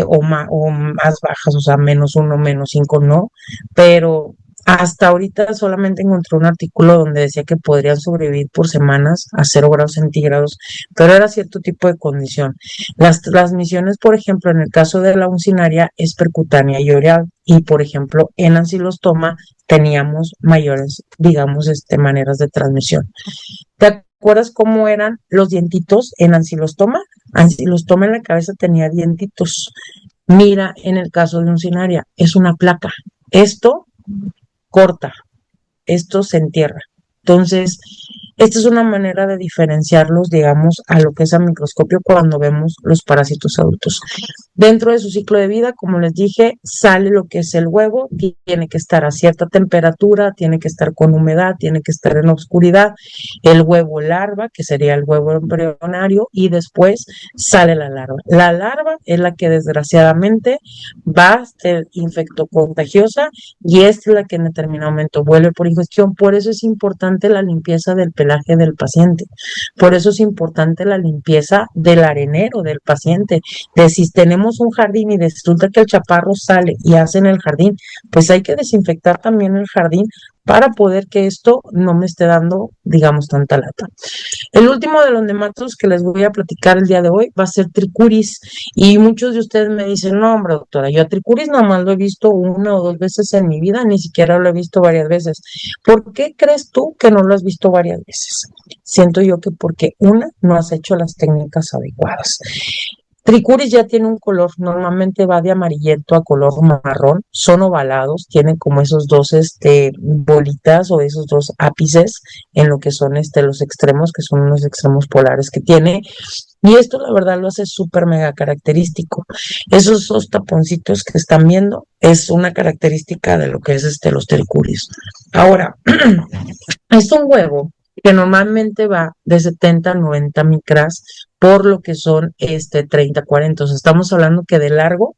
o más bajas, o sea, -1, -5, no, pero hasta ahorita solamente encontré un artículo donde decía que podrían sobrevivir por semanas a 0 grados centígrados, pero era cierto tipo de condición. Las transmisiones, por ejemplo, en el caso de la uncinaria es percutánea y oral, y por ejemplo, en ancilostoma teníamos mayores, digamos, maneras de transmisión. ¿Te acuerdas cómo eran los dientitos en ancilostoma? Ancilostoma en la cabeza tenía dientitos. Mira, en el caso de uncinaria, es una placa. Esto corta, esto se entierra. Entonces, esta es una manera de diferenciarlos, digamos, a lo que es a microscopio cuando vemos los parásitos adultos. Dentro de su ciclo de vida, como les dije, sale lo que es el huevo, tiene que estar a cierta temperatura, tiene que estar con humedad, tiene que estar en oscuridad, el huevo larva, que sería el huevo embrionario, y después sale la larva. La larva es la que desgraciadamente va a ser infectocontagiosa y es la que en determinado momento vuelve por ingestión. Por eso es importante la limpieza del pelaje del paciente. Por eso es importante la limpieza del arenero del paciente. De si tenemos un jardín y resulta que el chaparro sale y hace en el jardín, pues hay que desinfectar también el jardín para poder que esto no me esté dando, digamos, tanta lata. El último de los nematodos que les voy a platicar el día de hoy va a ser tricuris. Y muchos de ustedes me dicen, no, hombre, doctora, yo a tricuris nada más lo he visto 1 o 2 veces en mi vida, ni siquiera lo he visto varias veces. ¿Por qué crees tú que no lo has visto varias veces? Siento yo que porque no has hecho las técnicas adecuadas. Tricuris ya tiene un color, normalmente va de amarillento a color marrón, son ovalados, tienen como esos dos bolitas o esos dos ápices en lo que son los extremos, que son unos extremos polares que tiene, y esto la verdad lo hace súper mega característico. Esos dos taponcitos que están viendo es una característica de lo que es los tricuris. Ahora, es un huevo que normalmente va de 70 a 90 micras por lo que son 30, 40. O sea, estamos hablando que de largo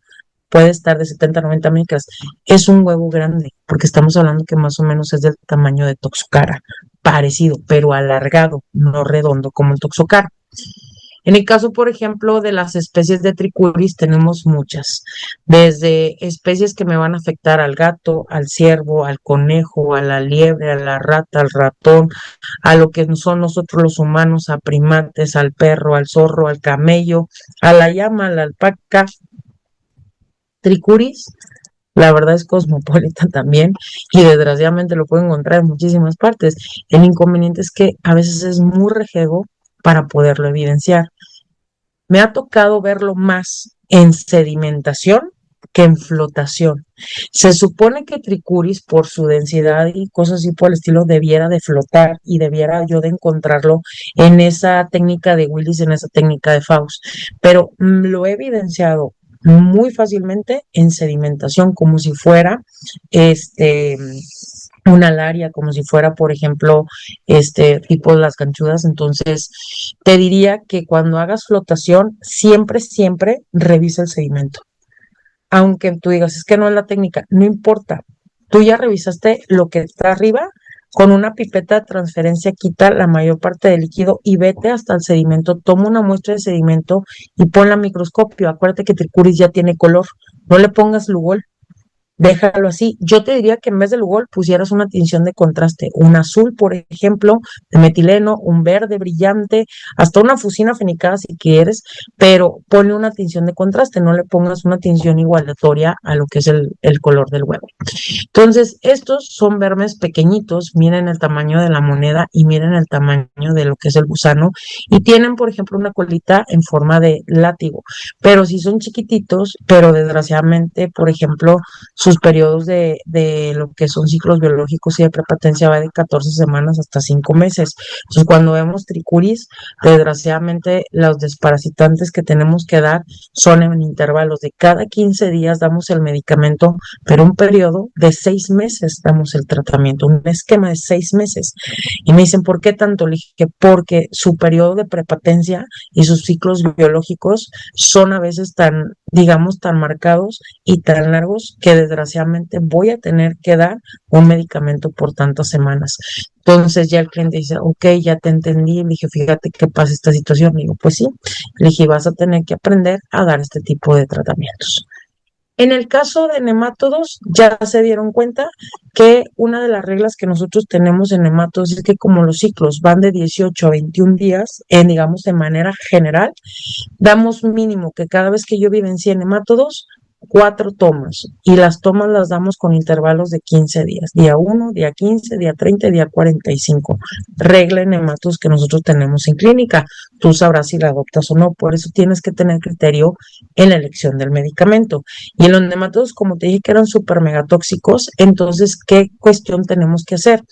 puede estar de 70 a 90 micras. Es un huevo grande, porque estamos hablando que más o menos es del tamaño de Toxocara, parecido, pero alargado, no redondo como el Toxocara. En el caso, por ejemplo, de las especies de tricuris, tenemos muchas, desde especies que me van a afectar al gato, al ciervo, al conejo, a la liebre, a la rata, al ratón, a lo que son nosotros los humanos, a primates, al perro, al zorro, al camello, a la llama, a la alpaca. Tricuris La verdad es cosmopolita también y desgraciadamente lo puedo encontrar en muchísimas partes. El inconveniente es que a veces es muy rejego para poderlo evidenciar. Me ha tocado verlo más en sedimentación que en flotación. Se supone que Tricuris, por su densidad y cosas así por el estilo, debiera de flotar y debiera yo de encontrarlo en esa técnica de Willis, en esa técnica de Faust, pero lo he evidenciado muy fácilmente en sedimentación, como si fuera este una laria, como si fuera, por ejemplo, tipo las canchudas. Entonces, te diría que cuando hagas flotación, siempre, siempre revisa el sedimento. Aunque tú digas, es que no es la técnica, no importa. Tú ya revisaste lo que está arriba, con una pipeta de transferencia quita la mayor parte del líquido y vete hasta el sedimento, toma una muestra de sedimento y ponla a microscopio. Acuérdate que Tricuris ya tiene color, no le pongas Lugol. Déjalo así. Yo te diría que en vez de Lugol pusieras una tinción de contraste, un azul, por ejemplo, de metileno, un verde brillante, hasta una fusina fenicada si quieres, pero ponle una tinción de contraste, no le pongas una tinción igualatoria a lo que es el color del huevo. Entonces, estos son vermes pequeñitos, miren el tamaño de la moneda y miren el tamaño de lo que es el gusano, y tienen, por ejemplo, una colita en forma de látigo, pero sí son chiquititos, pero desgraciadamente, por ejemplo, sus periodos de lo que son ciclos biológicos y de prepatencia va de 14 semanas hasta 5 meses. Entonces, cuando vemos tricuris, desgraciadamente los desparasitantes que tenemos que dar son en intervalos de cada 15 días damos el medicamento, pero un periodo de 6 meses damos el tratamiento, un esquema de 6 meses. Y me dicen, ¿por qué tanto? Le dije, porque su periodo de prepatencia y sus ciclos biológicos son a veces tan, digamos, tan marcados y tan largos que desgraciadamente voy a tener que dar un medicamento por tantas semanas. Entonces ya el cliente dice, ok, ya te entendí. Le dije, fíjate qué pasa esta situación. Le digo, pues sí. Le dije, vas a tener que aprender a dar este tipo de tratamientos. En el caso de nemátodos, ya se dieron cuenta que una de las reglas que nosotros tenemos en nemátodos es que como los ciclos van de 18 a 21 días, digamos de manera general, damos mínimo que cada vez que yo vivencie nemátodos, 4 tomas. Y las tomas las damos con intervalos de 15 días. Día 1, día 15, día 30 y día 45. Regla en nematos que nosotros tenemos en clínica. Tú sabrás si la adoptas o no. Por eso tienes que tener criterio en la elección del medicamento. Y en los nematodos, como te dije que eran súper megatóxicos, entonces, ¿qué cuestión tenemos que hacer?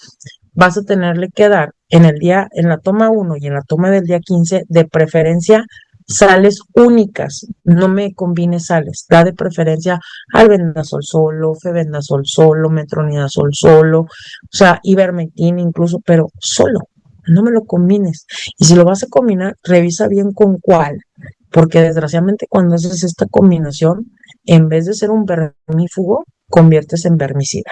Vas a tenerle que dar en la toma 1 y en la toma del día 15, de preferencia sales únicas, no me combines sales, da de preferencia albendazol solo, febendazol solo, metronidazol solo, o sea, ivermectina incluso, pero solo, no me lo combines. Y si lo vas a combinar, revisa bien con cuál, porque desgraciadamente cuando haces esta combinación, en vez de ser un vermífugo, conviertes en vermicida.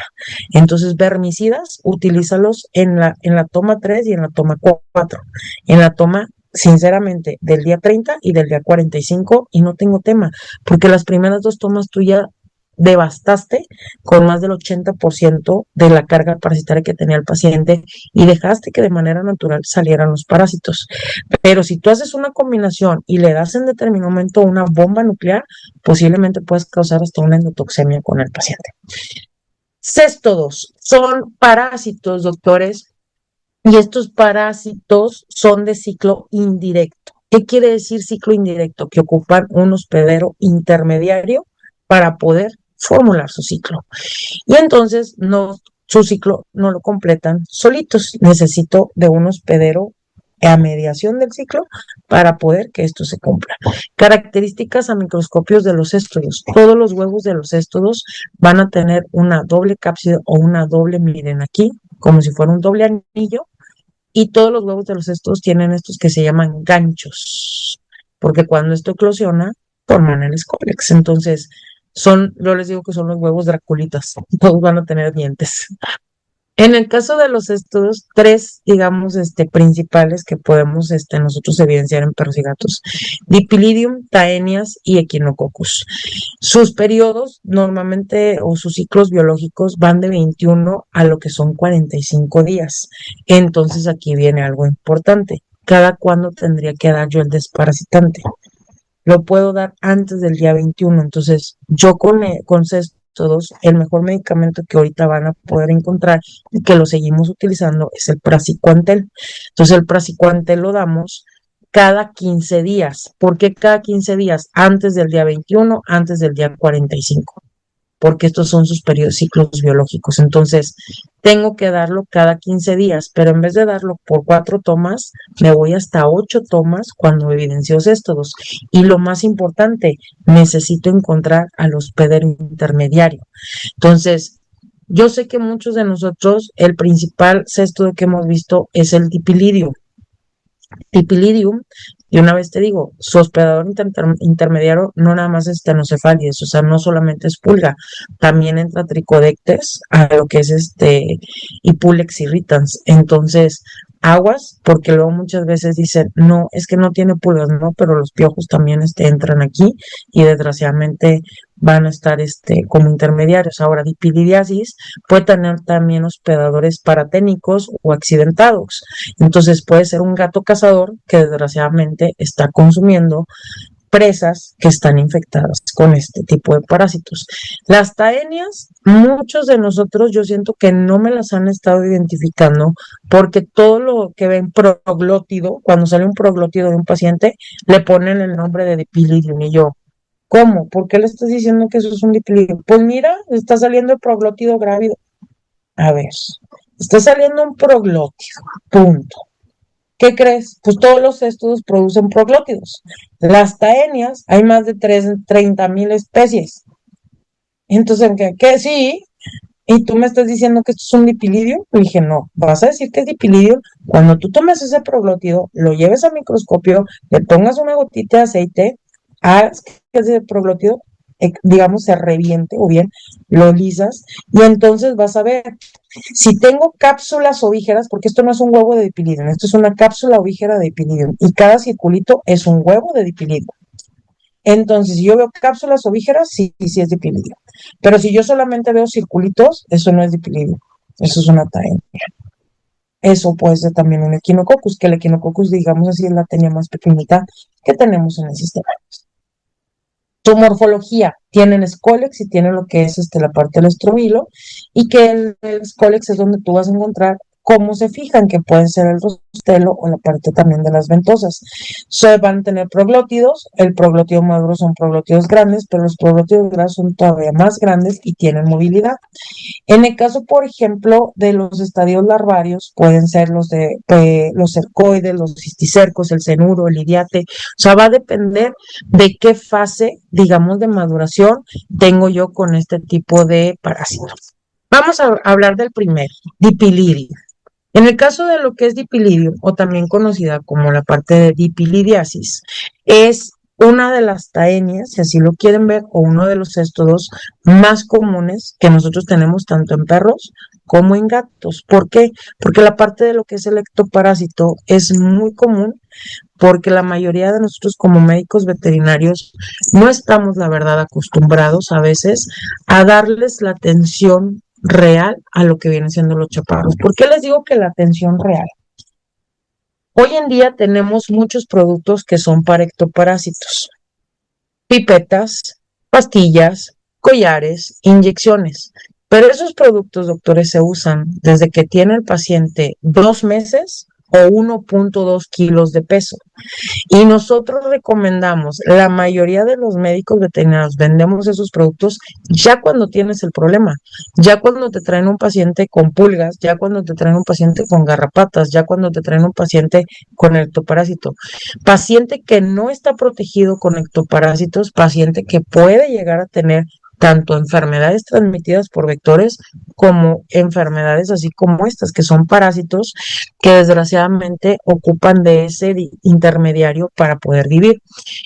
Entonces, vermicidas, utilízalos en la toma 3 y en la toma 4. En la toma, sinceramente, del día 30 y del día 45, y no tengo tema, porque las primeras 2 tomas tú ya devastaste con más del 80% de la carga parasitaria que tenía el paciente y dejaste que de manera natural salieran los parásitos. Pero si tú haces una combinación y le das en determinado momento una bomba nuclear, posiblemente puedes causar hasta una endotoxemia con el paciente. Céstodos son parásitos, doctores, y estos parásitos son de ciclo indirecto. ¿Qué quiere decir ciclo indirecto? Que ocupan un hospedero intermediario para poder formular su ciclo. Y entonces su ciclo no lo completan solitos. Necesito de un hospedero a mediación del ciclo para poder que esto se cumpla. Características a microscopios de los céstodos. Todos los huevos de los céstodos van a tener una doble cápside o una doble, miren aquí, como si fuera un doble anillo, y todos los huevos de los céstodos tienen estos que se llaman ganchos, porque cuando esto eclosiona, forman el escólex. Entonces, yo les digo que son los huevos draculitas, todos van a tener dientes. En el caso de los estudios, tres, digamos, principales que podemos nosotros evidenciar en perros y gatos: Dipilidium, Taenias y Echinococcus. Sus periodos normalmente o sus ciclos biológicos van de 21 a lo que son 45 días. Entonces aquí viene algo importante. ¿Cada cuándo tendría que dar yo el desparasitante? Lo puedo dar antes del día 21. Entonces, yo con todos, el mejor medicamento que ahorita van a poder encontrar y que lo seguimos utilizando es el praziquantel. Entonces, el praziquantel lo damos cada 15 días. ¿Por qué cada 15 días? Antes del día 21, antes del día 45, porque estos son sus periodos, ciclos biológicos. Entonces, tengo que darlo cada 15 días, pero en vez de darlo por 4 tomas, me voy hasta 8 tomas cuando evidencio estos. Y lo más importante, necesito encontrar al hospedero intermediario. Entonces, yo sé que muchos de nosotros, el principal cesto que hemos visto es el dipilidio. Dipilidium, y una vez te digo, su hospedador intermediario no nada más es Stenocephalides, o sea, no solamente es pulga, también entra Trichodectes a lo que es y Pulex irritans. Entonces, aguas, porque luego muchas veces dicen, no, es que no tiene pulgas, no, pero los piojos también entran aquí y desgraciadamente van a estar como intermediarios. Ahora, dipilidiasis puede tener también hospedadores paraténicos o accidentados. Entonces puede ser un gato cazador que desgraciadamente está consumiendo presas que están infectadas con este tipo de parásitos. Las taenias, muchos de nosotros yo siento que no me las han estado identificando porque todo lo que ven proglótido, cuando sale un proglótido de un paciente, le ponen el nombre de dipilidium y yo, ¿cómo? ¿Por qué le estás diciendo que eso es un dipilidium? Pues mira, está saliendo el proglótido grávido. A ver, está saliendo un proglótido, punto. ¿Qué crees? Pues todos los estudios producen proglótidos. Las taenias, hay más de 30,000 especies. Entonces, ¿qué? Sí, y tú me estás diciendo que esto es un dipilidio. Y dije, no, vas a decir que es dipilidio cuando tú tomes ese proglótido, lo lleves al microscopio, le pongas una gotita de aceite, hagas que ese proglótido, digamos, se reviente o bien lo lisas y entonces vas a ver si tengo cápsulas ovígeras, porque esto no es un huevo de dipilidium, esto es una cápsula ovígera de dipilidium y cada circulito es un huevo de dipilidium. Entonces, si yo veo cápsulas ovígeras, sí, sí es dipilidium. Pero si yo solamente veo circulitos, eso no es dipilidium, eso es una taenia. Eso puede ser también un equinococcus, que el equinococcus, digamos así, es la taenia más pequeñita que tenemos en el sistema. Su morfología, tienen escólex y tienen lo que es la parte del estrobilo, y que el escólex es donde tú vas a encontrar cómo se fijan, que pueden ser el rostelo o la parte también de las ventosas. Van a tener proglótidos, el proglótido maduro son proglótidos grandes, pero los proglótidos grasos son todavía más grandes y tienen movilidad. En el caso, por ejemplo, de los estadios larvarios, pueden ser los los cercoides, los cisticercos, el cenuro, el iriate. O sea, va a depender de qué fase, digamos, de maduración tengo yo con este tipo de parásitos. Vamos a hablar del primero, dipilidium. En el caso de lo que es dipilidium, o también conocida como la parte de dipilidiasis, es una de las taenias, si así lo quieren ver, o uno de los estodos más comunes que nosotros tenemos tanto en perros como en gatos. ¿Por qué? Porque la parte de lo que es el ectoparásito es muy común, porque la mayoría de nosotros como médicos veterinarios no estamos, la verdad, acostumbrados a veces a darles la atención real a lo que vienen siendo los chaparros. ¿Por qué les digo que la atención real? Hoy en día tenemos muchos productos que son para ectoparásitos, pipetas, pastillas, collares, inyecciones. Pero esos productos, doctores, se usan desde que tiene el paciente 2 meses o 1.2 kilos de peso. Y nosotros recomendamos, la mayoría de los médicos veterinarios vendemos esos productos ya cuando tienes el problema, ya cuando te traen un paciente con pulgas, ya cuando te traen un paciente con garrapatas, ya cuando te traen un paciente con ectoparásito. Paciente que no está protegido con ectoparásitos, paciente que puede llegar a tener tanto enfermedades transmitidas por vectores como enfermedades así como estas, que son parásitos que desgraciadamente ocupan de ese intermediario para poder vivir.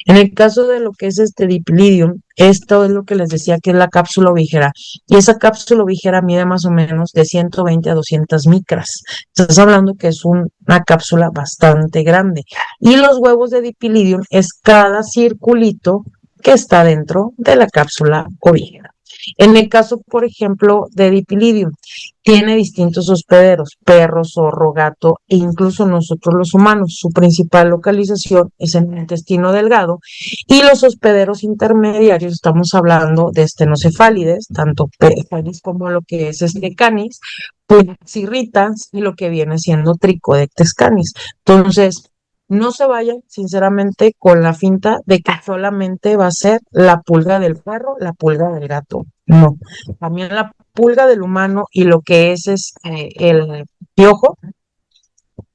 En el caso de lo que es dipilidium, esto es lo que les decía que es la cápsula ovígera, y esa cápsula ovígera mide más o menos de 120 a 200 micras. Estás hablando que es una cápsula bastante grande. Y los huevos de dipilidium es cada circulito que está dentro de la cápsula ovígera. En el caso, por ejemplo, de Dipilidium, tiene distintos hospederos, perro, zorro, gato e incluso nosotros los humanos. Su principal localización es en el intestino delgado y los hospederos intermediarios, estamos hablando de estenocefálides, tanto canis como lo que es canis, pues irritas y lo que viene siendo Trichodectes canis. Entonces, no se vayan, sinceramente, con la finta de que solamente va a ser la pulga del perro, la pulga del gato. No, también la pulga del humano y lo que es el piojo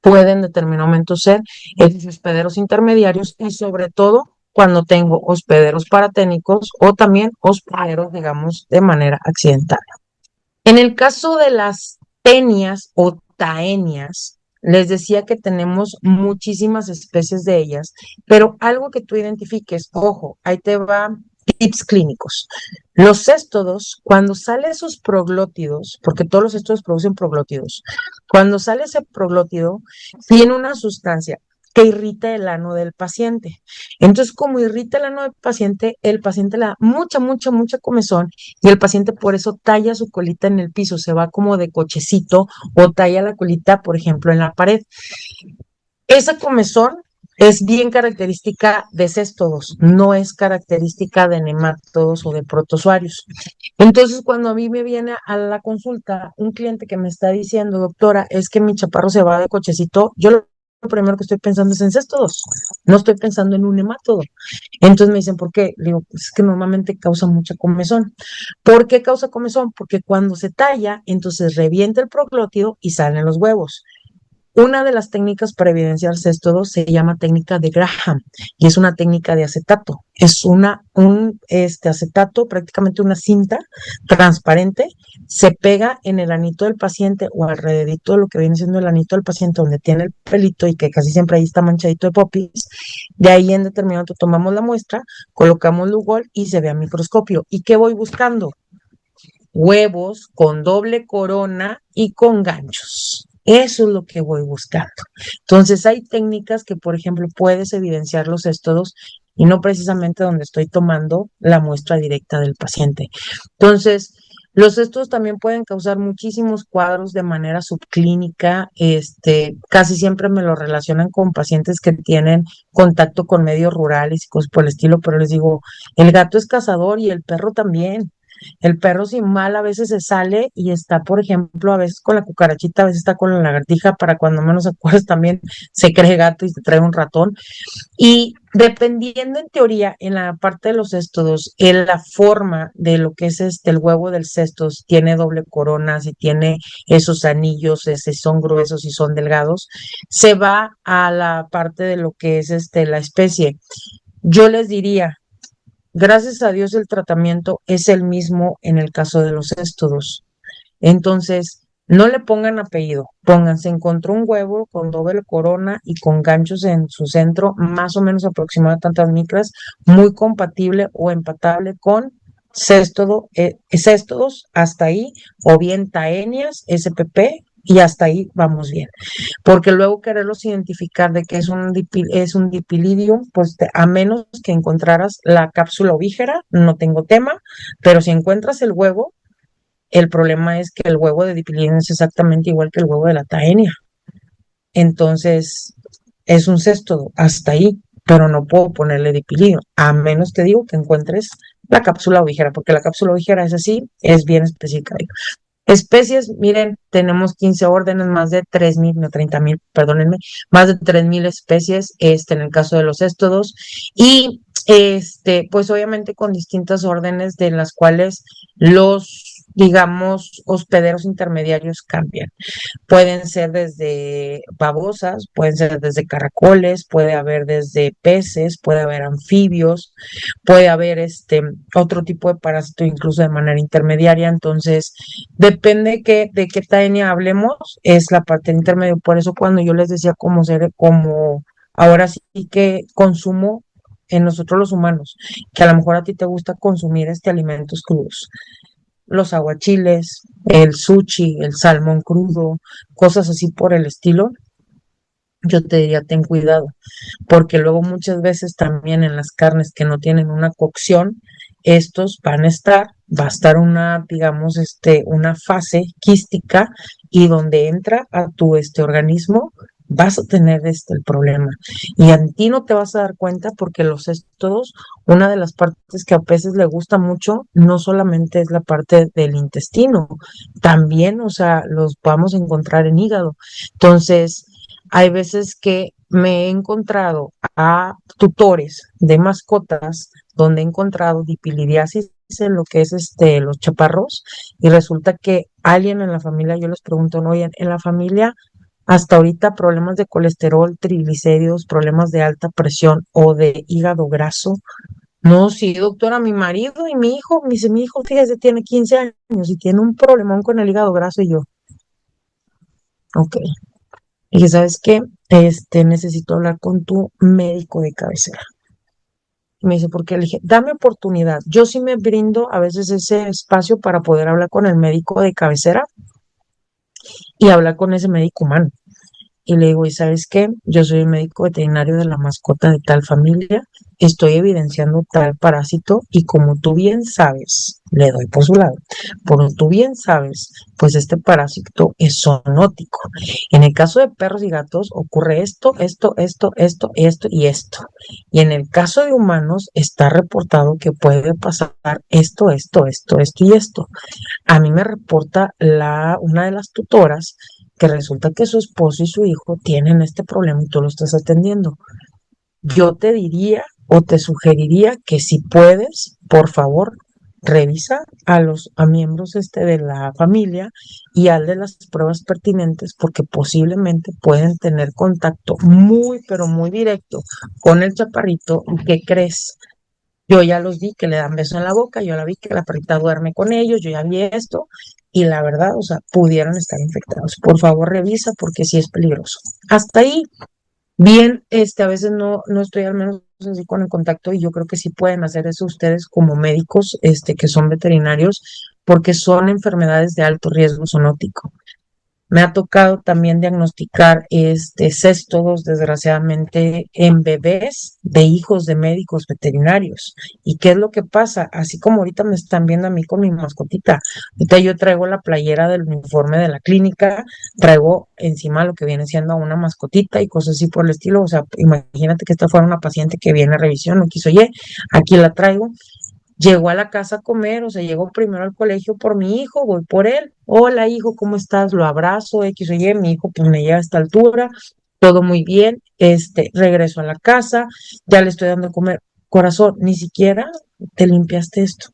pueden en determinado momento ser esos hospederos intermediarios y sobre todo cuando tengo hospederos paraténicos o también hospederos, digamos, de manera accidental. En el caso de las tenias o taenias, les decía que tenemos muchísimas especies de ellas, pero algo que tú identifiques, ojo, ahí te va tips clínicos. Los céstodos, cuando salen esos proglótidos, porque todos los céstodos producen proglótidos, cuando sale ese proglótido, tiene una sustancia que irrita el ano del paciente. Entonces, como irrita el ano del paciente, el paciente le da mucha, mucha, mucha comezón y el paciente por eso talla su colita en el piso, se va como de cochecito o talla la colita, por ejemplo, en la pared. Esa comezón es bien característica de céstodos, no es característica de nemátodos o de protozoarios. Entonces, cuando a mí me viene a la consulta un cliente que me está diciendo, doctora, es que mi chaparro se va de cochecito, yo lo primero que estoy pensando es en céstodos, no estoy pensando en un nemátodo. Entonces me dicen, ¿por qué? Le digo, pues es que normalmente causa mucha comezón. ¿Por qué causa comezón? Porque cuando se talla, entonces revienta el proglótido y salen los huevos. Una de las técnicas para evidenciar céstodo se llama técnica de Graham y es una técnica de acetato. Es un acetato, prácticamente una cinta transparente, se pega en el anito del paciente o alrededor de lo que viene siendo el anito del paciente donde tiene el pelito y que casi siempre ahí está manchadito de popis. De ahí en determinado momento tomamos la muestra, colocamos Lugol y se ve a microscopio. ¿Y qué voy buscando? Huevos con doble corona y con ganchos. Eso es lo que voy buscando. Entonces, hay técnicas que, por ejemplo, puedes evidenciar los céstodos y no precisamente donde estoy tomando la muestra directa del paciente. Entonces, los céstodos también pueden causar muchísimos cuadros de manera subclínica. Casi siempre me lo relacionan con pacientes que tienen contacto con medios rurales y cosas por el estilo, pero les digo, el gato es cazador y el perro también. El perro sin mal a veces se sale y está, por ejemplo, a veces con la cucarachita, a veces está con la lagartija, para cuando menos acuerdas también se cree gato y se trae un ratón. Y dependiendo en teoría, en la parte de los céstodos, en la forma de lo que es el huevo del cesto, si tiene doble corona, si tiene esos anillos, si son gruesos, si son delgados, se va a la parte de lo que es la especie. Yo les diría, gracias a Dios el tratamiento es el mismo en el caso de los céstodos. Entonces, no le pongan apellido, pónganse, encontró un huevo con doble corona y con ganchos en su centro, más o menos aproximado a tantas micras, muy compatible o empatable con céstodos, hasta ahí, o bien taenias, SPP, y hasta ahí vamos bien. Porque luego quererlos identificar de que es un dipilidium, pues a menos que encontraras la cápsula ovígera, no tengo tema, pero si encuentras el huevo, el problema es que el huevo de dipilidium es exactamente igual que el huevo de la taenia. Entonces, es un céstodo, hasta ahí, pero no puedo ponerle dipilidium, a menos te digo que encuentres la cápsula ovígera, porque la cápsula ovígera es así, es bien específica. Especies, miren, tenemos 15 órdenes, más de 3,000, no 30,000, perdónenme, más de 3,000 especies, en el caso de los céstodos, y pues obviamente con distintas órdenes de las cuales los, digamos, hospederos intermediarios cambian. Pueden ser desde babosas, pueden ser desde caracoles, puede haber desde peces, puede haber anfibios, puede haber otro tipo de parásito incluso de manera intermediaria. Entonces, depende de qué taenia hablemos, es la parte intermedia. Por eso cuando yo les decía como ahora sí que consumo en nosotros los humanos, que a lo mejor a ti te gusta consumir alimentos crudos, los aguachiles, el sushi, el salmón crudo, cosas así por el estilo, yo te diría ten cuidado, porque luego muchas veces también en las carnes que no tienen una cocción, estos van a estar va a estar una, digamos, una fase quística y donde entra a tu organismo, vas a tener el problema. Y a ti no te vas a dar cuenta porque los todos, una de las partes que a veces le gusta mucho, no solamente es la parte del intestino, también, o sea, los vamos a encontrar en hígado. Entonces, hay veces que me he encontrado a tutores de mascotas donde he encontrado dipilidiasis en lo que es los chaparros y resulta que alguien en la familia, yo les pregunto, no, oye, en la familia hasta ahorita problemas de colesterol, triglicéridos, problemas de alta presión o de hígado graso. No, sí, doctora, mi marido y mi hijo, me dice, mi hijo, fíjese, tiene 15 años y tiene un problemón con el hígado graso y yo, ok. Y dije, ¿sabes qué? Necesito hablar con tu médico de cabecera. Y me dice, ¿por qué? Le dije, dame oportunidad. Yo sí me brindo a veces ese espacio para poder hablar con el médico de cabecera y hablar con ese médico humano. Y le digo, ¿y sabes qué? Yo soy el médico veterinario de la mascota de tal familia, estoy evidenciando tal parásito y como tú bien sabes, le doy por su lado, como tú bien sabes, pues este parásito es zoonótico. En el caso de perros y gatos ocurre esto y esto. Y en el caso de humanos está reportado que puede pasar esto y esto. A mí me reporta una de las tutoras que resulta que su esposo y su hijo tienen este problema y tú lo estás atendiendo. Yo te diría o te sugeriría que si puedes, por favor, revisa a miembros de la familia y hazle las pruebas pertinentes porque posiblemente pueden tener contacto muy, pero muy directo con el chaparrito. ¿Y qué crees? Yo ya los vi que le dan beso en la boca, yo la vi que la perrita duerme con ellos, yo ya vi esto y la verdad, o sea, pudieron estar infectados. Por favor, revisa porque sí es peligroso. Hasta ahí, bien, a veces no estoy al menos así con el contacto y yo creo que sí pueden hacer eso ustedes como médicos, que son veterinarios, porque son enfermedades de alto riesgo zoonótico. Me ha tocado también diagnosticar céstodos, desgraciadamente, en bebés de hijos de médicos veterinarios. ¿Y qué es lo que pasa? Así como ahorita me están viendo a mí con mi mascotita. Ahorita yo traigo la playera del uniforme de la clínica, traigo encima lo que viene siendo una mascotita y cosas así por el estilo. O sea, imagínate que esta fuera una paciente que viene a revisión, no quiso, oye, aquí la traigo. Llegó a la casa a comer, o sea, llegó primero al colegio por mi hijo, voy por él. Hola, hijo, ¿cómo estás? Lo abrazo, X, oye, mi hijo pues me llega a esta altura, todo muy bien. Regreso a la casa, ya le estoy dando a comer. Corazón, ni siquiera te limpiaste esto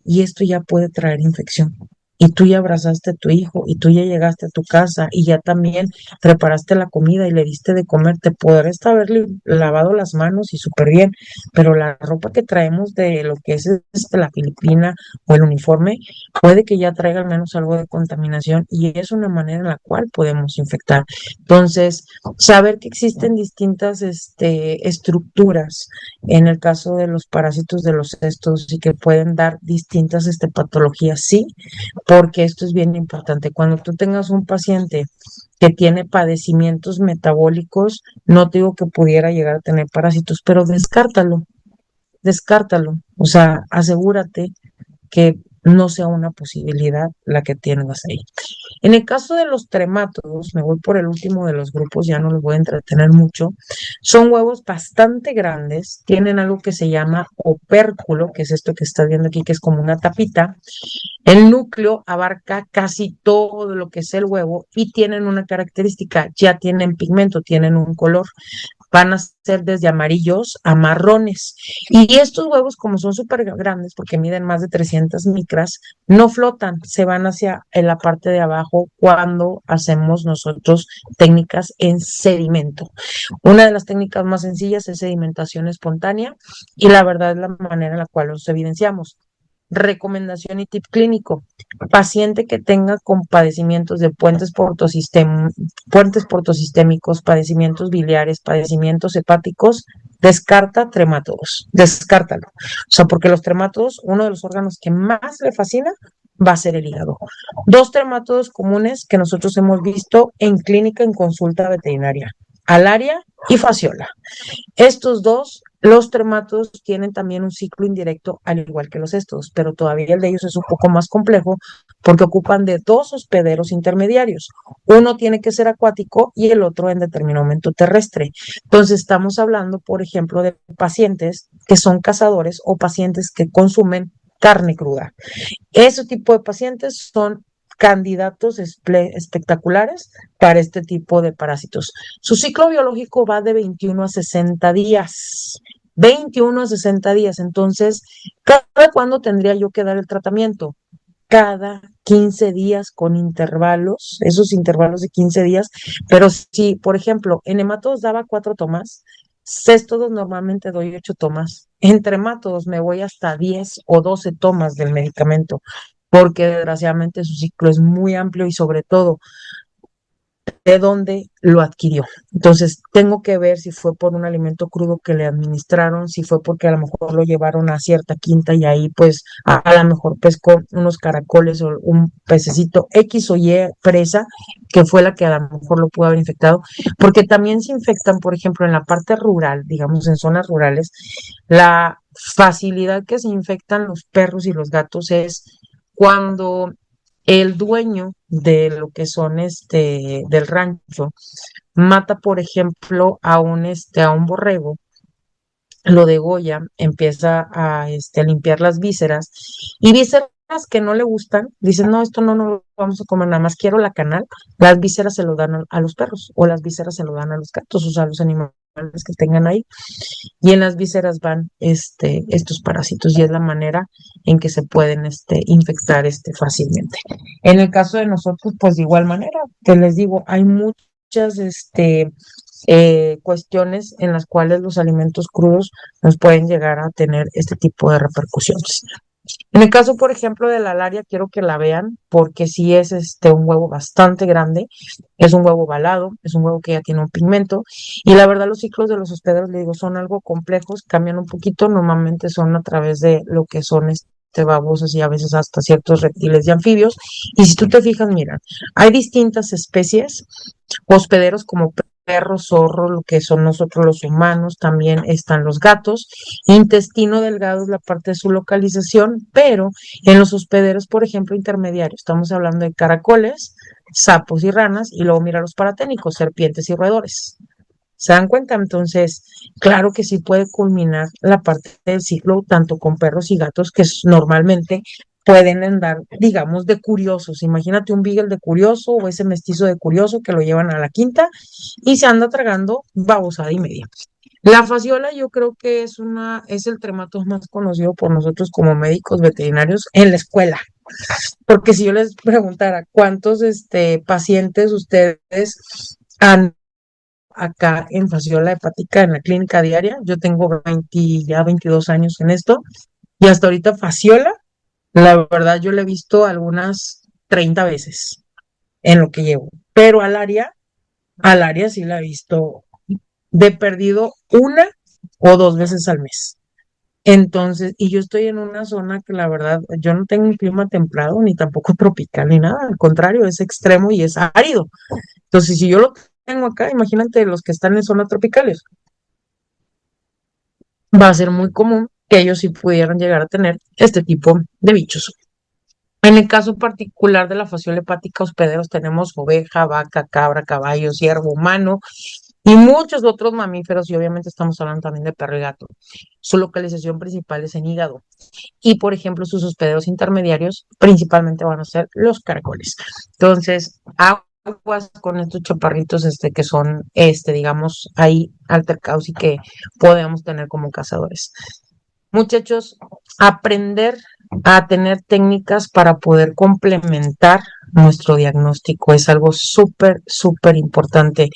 y esto ya puede traer infección. Y tú ya abrazaste a tu hijo y tú ya llegaste a tu casa y ya también preparaste la comida y le diste de comer. Te podrás haber lavado las manos y súper bien, pero la ropa que traemos de lo que es la Filipina o el uniforme puede que ya traiga al menos algo de contaminación y es una manera en la cual podemos infectar. Entonces, saber que existen distintas estructuras en el caso de los parásitos de los cestos y que pueden dar distintas patologías, sí, porque esto es bien importante. Cuando tú tengas un paciente que tiene padecimientos metabólicos, no te digo que pudiera llegar a tener parásitos, pero descártalo, descártalo. O sea, asegúrate que no sea una posibilidad la que tengas ahí. En el caso de los tremátodos, me voy por el último de los grupos, ya no los voy a entretener mucho, son huevos bastante grandes, tienen algo que se llama opérculo, que es esto que estás viendo aquí, que es como una tapita. El núcleo abarca casi todo lo que es el huevo y tienen una característica, ya tienen pigmento, tienen un color, van a ser desde amarillos a marrones. Y estos huevos, como son súper grandes, porque miden más de 300 micras, no flotan, se van hacia en la parte de abajo cuando hacemos nosotros técnicas en sedimento. Una de las técnicas más sencillas es sedimentación espontánea y la verdad es la manera en la cual los evidenciamos. Recomendación y tip clínico. Paciente que tenga con padecimientos de puentes portosistémicos, padecimientos biliares, padecimientos hepáticos, descarta tremátodos, descártalo. O sea, porque los tremátodos, uno de los órganos que más le fascina va a ser el hígado. Dos tremátodos comunes que nosotros hemos visto en clínica en consulta veterinaria, alaria y fasciola. Estos dos Los trematos tienen también un ciclo indirecto, al igual que los estos, pero todavía el de ellos es un poco más complejo porque ocupan de dos hospederos intermediarios. Uno tiene que ser acuático y el otro en determinado momento terrestre. Entonces, estamos hablando, por ejemplo, de pacientes que son cazadores o pacientes que consumen carne cruda. Ese tipo de pacientes son candidatos espectaculares para este tipo de parásitos. Su ciclo biológico va de 21 a 60 días. 21 a 60 días. Entonces, ¿cada cuándo tendría yo que dar el tratamiento? Cada 15 días con intervalos, esos intervalos de 15 días, pero si, por ejemplo, en hematodos daba 4 tomas, céstodos normalmente doy 8 tomas, entre hematodos me voy hasta 10 o 12 tomas del medicamento, porque desgraciadamente su ciclo es muy amplio y sobre todo de dónde lo adquirió. Entonces, tengo que ver si fue por un alimento crudo que le administraron, si fue porque a lo mejor lo llevaron a cierta quinta y ahí pues a lo mejor pescó unos caracoles o un pececito X o Y presa, que fue la que a lo mejor lo pudo haber infectado, porque también se infectan, por ejemplo, en la parte rural, digamos en zonas rurales, la facilidad que se infectan los perros y los gatos es cuando el dueño de lo que son del rancho mata, por ejemplo, a un borrego, lo degolla, empieza a limpiar las vísceras y vísceras que no le gustan, dicen, no, esto no lo vamos a comer, nada más quiero la canal, las vísceras se lo dan a los perros o las vísceras se lo dan a los gatos, o sea, a los animales que tengan ahí y en las vísceras van estos parásitos y es la manera en que se pueden infectar fácilmente. En el caso de nosotros, pues de igual manera, que les digo, hay muchas cuestiones en las cuales los alimentos crudos nos pueden llegar a tener este tipo de repercusiones. En el caso, por ejemplo, de la alaria, quiero que la vean porque sí es un huevo bastante grande, es un huevo balado, es un huevo que ya tiene un pigmento y la verdad los ciclos de los hospederos, le digo, son algo complejos, cambian un poquito, normalmente son a través de lo que son babosas y a veces hasta ciertos reptiles y anfibios. Y si tú te fijas, mira, hay distintas especies, hospederos como perros, zorros, lo que son nosotros los humanos, también están los gatos. Intestino delgado es la parte de su localización, pero en los hospederos, por ejemplo, intermediarios, estamos hablando de caracoles, sapos y ranas, y luego mira los paraténicos, serpientes y roedores. ¿Se dan cuenta? Entonces, claro que sí puede culminar la parte del ciclo tanto con perros y gatos que normalmente pueden andar, digamos, de curiosos. Imagínate un beagle de curioso o ese mestizo de curioso que lo llevan a la quinta y se anda tragando babosada y media. La fasciola yo creo que es el trematos más conocido por nosotros como médicos veterinarios en la escuela. Porque si yo les preguntara cuántos pacientes ustedes han acá en fasciola hepática en la clínica diaria. Yo tengo 20, ya 22 años en esto y hasta ahorita fasciola, la verdad yo la he visto algunas 30 veces en lo que llevo, pero al área sí la he visto de perdido una o dos veces al mes. Entonces, y yo estoy en una zona que la verdad, yo no tengo un clima templado ni tampoco tropical ni nada, al contrario, es extremo y es árido. Entonces, si yo lo tengo acá, imagínate los que están en zonas tropicales, va a ser muy común que ellos sí pudieran llegar a tener este tipo de bichos. En el caso particular de la fasciola hepática hospederos tenemos oveja, vaca, cabra, caballo, ciervo, humano y muchos otros mamíferos y obviamente estamos hablando también de perro y gato. Su localización principal es en hígado y por ejemplo sus hospederos intermediarios principalmente van a ser los caracoles. Entonces, aguas con estos chaparritos que son, digamos, ahí altercados y que podemos tener como cazadores. Muchachos, aprender a tener técnicas para poder complementar nuestro diagnóstico es algo súper, súper importante.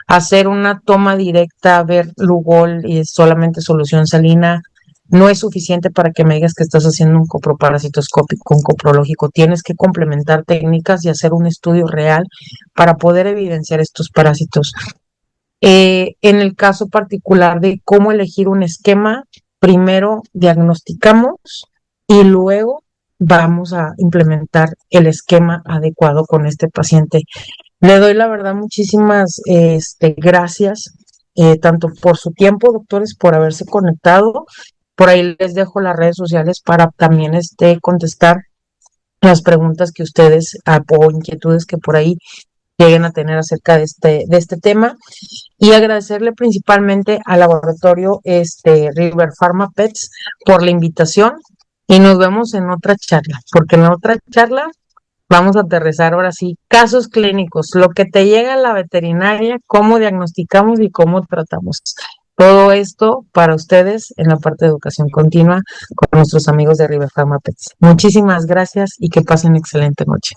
Hacer una toma directa, ver Lugol y solamente solución salina, no es suficiente para que me digas que estás haciendo un coproparasitoscópico, un coprológico. Tienes que complementar técnicas y hacer un estudio real para poder evidenciar estos parásitos. En el caso particular de cómo elegir un esquema, primero diagnosticamos y luego vamos a implementar el esquema adecuado con este paciente. Le doy la verdad muchísimas gracias tanto por su tiempo, doctores, por haberse conectado. Por ahí les dejo las redes sociales para también contestar las preguntas que ustedes o inquietudes que por ahí lleguen a tener acerca de este tema. Y agradecerle principalmente al laboratorio River Pharma Pets por la invitación y nos vemos en otra charla, porque en la otra charla vamos a aterrizar ahora sí casos clínicos, lo que te llega a la veterinaria, cómo diagnosticamos y cómo tratamos. Todo esto para ustedes en la parte de educación continua con nuestros amigos de River Pharma Pets. Muchísimas gracias y que pasen excelente noche.